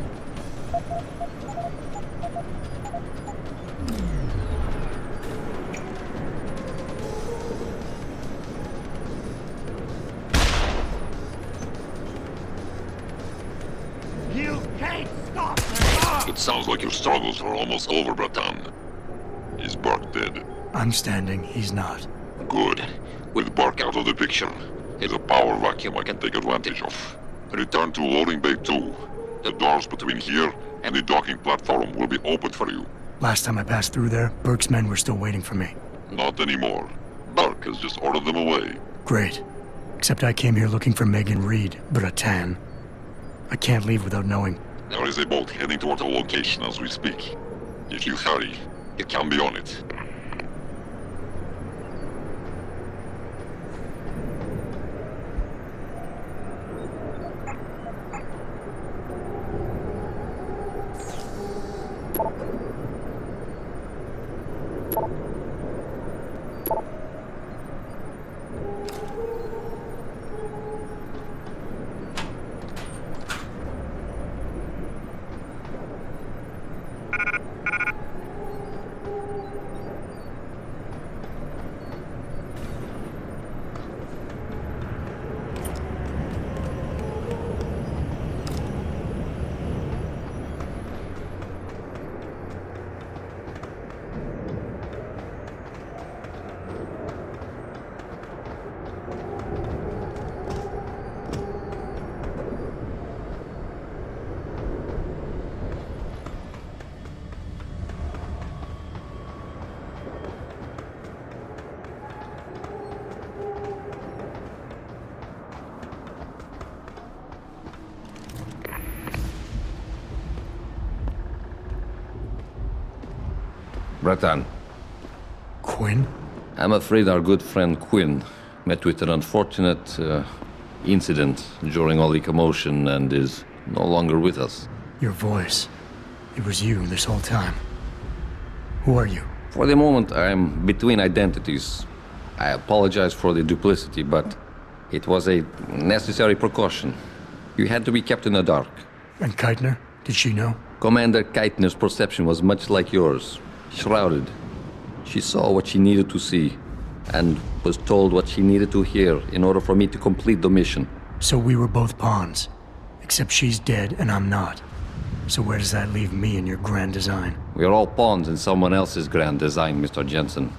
You can't stop me! It sounds like your struggles are almost over, Bratan. Is Burke dead? I'm standing, he's not. Good. With Burke out of the picture, here's a power vacuum I can take advantage of. Return to loading bay 2. The doors between here and the docking platform will be open for you. Last time I passed through there, Burke's men were still waiting for me. Not anymore. Burke has just ordered them away. Great. Except I came here looking for Megan Reed, Bratan. I can't leave without knowing. There is a boat heading toward the location as we speak. If you hurry, you can be on it. Breton. Quinn? I'm afraid our good friend Quinn met with an unfortunate incident during all the commotion and is no longer with us. Your voice. It was you this whole time. Who are you? For the moment, I'm between identities. I apologize for the duplicity, but it was a necessary precaution. You had to be kept in the dark. And Keitner? Did she know? Commander Keitner's perception was much like yours. Shrouded. She saw what she needed to see, and was told what she needed to hear in order for me to complete the mission. So we were both pawns. Except she's dead and I'm not. So where does that leave me in your grand design? We're all pawns in someone else's grand design, Mr. Jensen.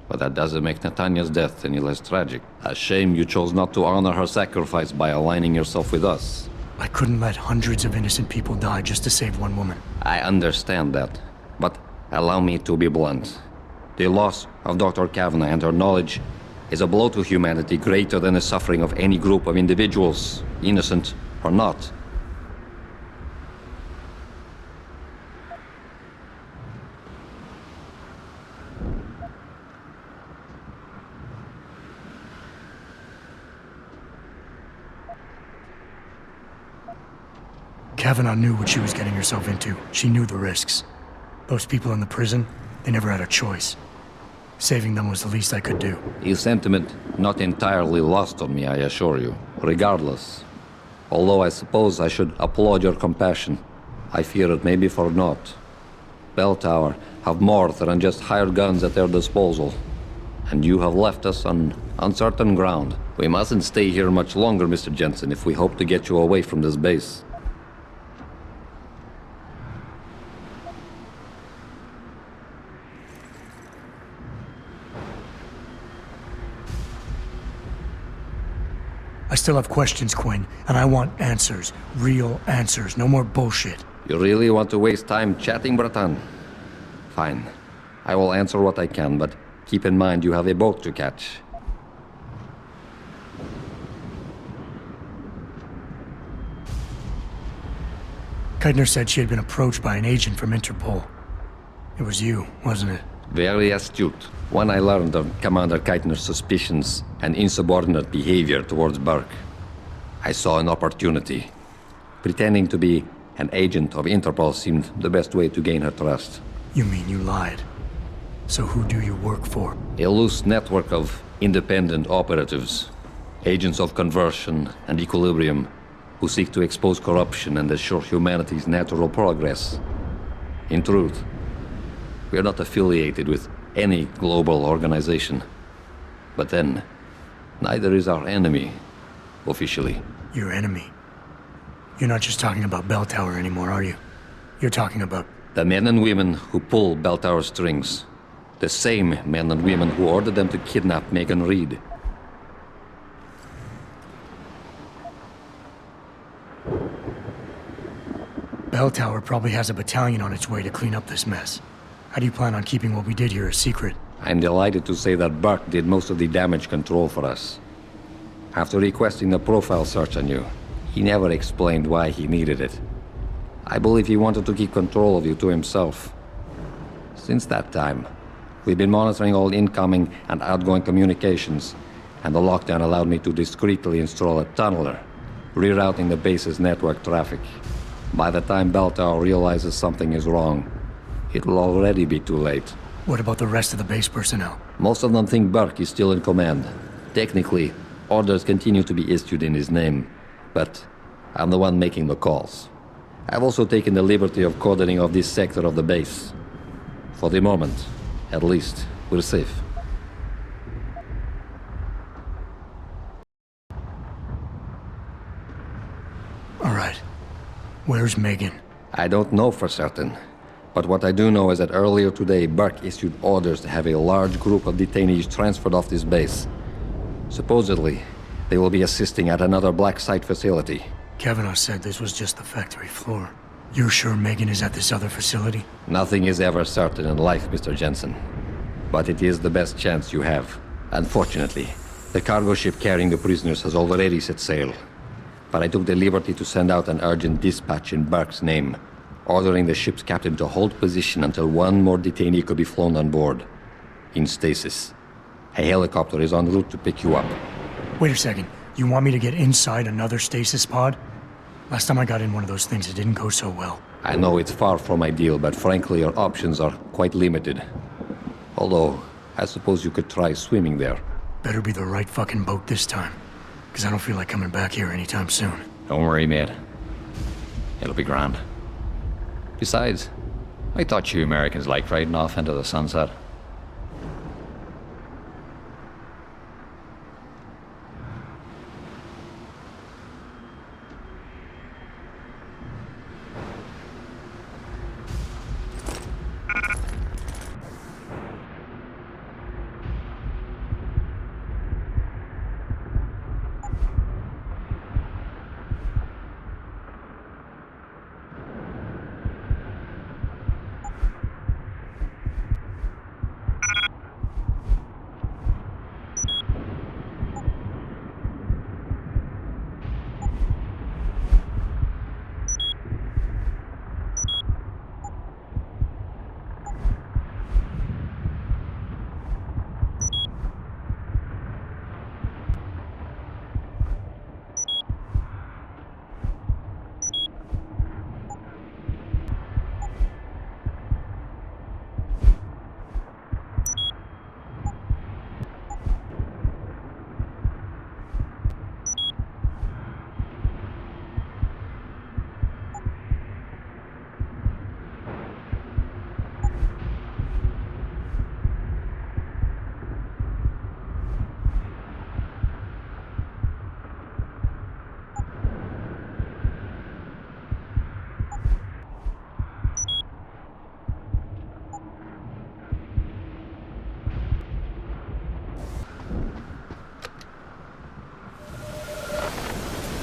But that doesn't make Natanya's death any less tragic. A shame you chose not to honor her sacrifice by aligning yourself with us. I couldn't let hundreds of innocent people die just to save one woman. I understand that, but allow me to be blunt. The loss of Dr. Kavanagh and her knowledge is a blow to humanity greater than the suffering of any group of individuals, innocent or not. Kavanagh knew what she was getting herself into. She knew the risks. Those people in the prison, they never had a choice. Saving them was the least I could do. A sentiment not entirely lost on me, I assure you. Regardless. Although I suppose I should applaud your compassion, I fear it may be for naught. Bell Tower have more than just hired guns at their disposal. And you have left us on uncertain ground. We mustn't stay here much longer, Mr. Jensen, if we hope to get you away from this base. I still have questions, Quinn, and I want answers. Real answers, no more bullshit. You really want to waste time chatting, Breton? Fine. I will answer what I can, but keep in mind you have a boat to catch. Keitner said she had been approached by an agent from Interpol. It was you, wasn't it? Very astute. When I learned of Commander Keitner's suspicions and insubordinate behavior towards Burke, I saw an opportunity. Pretending to be an agent of Interpol seemed the best way to gain her trust. You mean you lied? So who do you work for? A loose network of independent operatives, agents of conversion and equilibrium, who seek to expose corruption and assure humanity's natural progress. In truth, we are not affiliated with any global organization. But then, neither is our enemy, officially. Your enemy? You're not just talking about Bell Tower anymore, are you? You're talking about... The men and women who pull Bell Tower strings. The same men and women who ordered them to kidnap Megan Reed. Bell Tower probably has a battalion on its way to clean up this mess. How do you plan on keeping what we did here a secret? I'm delighted to say that Burke did most of the damage control for us. After requesting the profile search on you, he never explained why he needed it. I believe he wanted to keep control of you to himself. Since that time, we've been monitoring all incoming and outgoing communications, and the lockdown allowed me to discreetly install a tunneler, rerouting the base's network traffic. By the time Bell Tower realizes something is wrong, it'll already be too late. What about the rest of the base personnel? Most of them think Burke is still in command. Technically, orders continue to be issued in his name, but I'm the one making the calls. I've also taken the liberty of coordinating off this sector of the base. For the moment, at least, we're safe. All right. Where's Megan? I don't know for certain. But what I do know is that earlier today, Burke issued orders to have a large group of detainees transferred off this base. Supposedly, they will be assisting at another black site facility. Kavanagh said this was just the factory floor. You're sure Megan is at this other facility? Nothing is ever certain in life, Mr. Jensen. But it is the best chance you have. Unfortunately, the cargo ship carrying the prisoners has already set sail. But I took the liberty to send out an urgent dispatch in Burke's name. ordering the ship's captain to hold position until one more detainee could be flown on board. In stasis. A helicopter is en route to pick you up. Wait a second. You want me to get inside another stasis pod? Last time I got in one of those things, it didn't go so well. I know it's far from ideal, but frankly, your options are quite limited. Although, I suppose you could try swimming there. Better be the right fucking boat this time. Because I don't feel like coming back here anytime soon. Don't worry, mate. It'll be grand. Besides, I thought you Americans liked riding off into the sunset.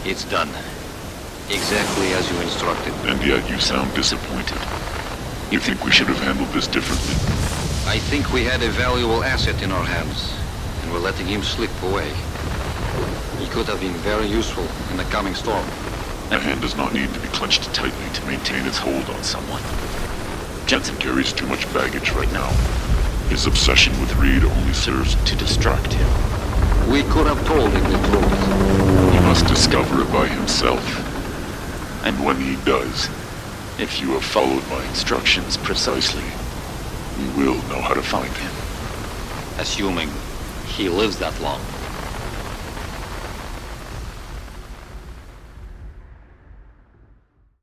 It's done. Exactly as you instructed. And yet you sound disappointed. You think we should have handled this differently? I think we had a valuable asset in our hands, and we're letting him slip away. He could have been very useful in the coming storm. A hand does not need to be clenched tightly to maintain its hold on someone. Jensen carries too much baggage right now. His obsession with Reed only serves to distract him. We could have told him the truth. He must discover it by himself. And when he does, if you have followed my instructions precisely, you will know how to find him. Assuming he lives that long.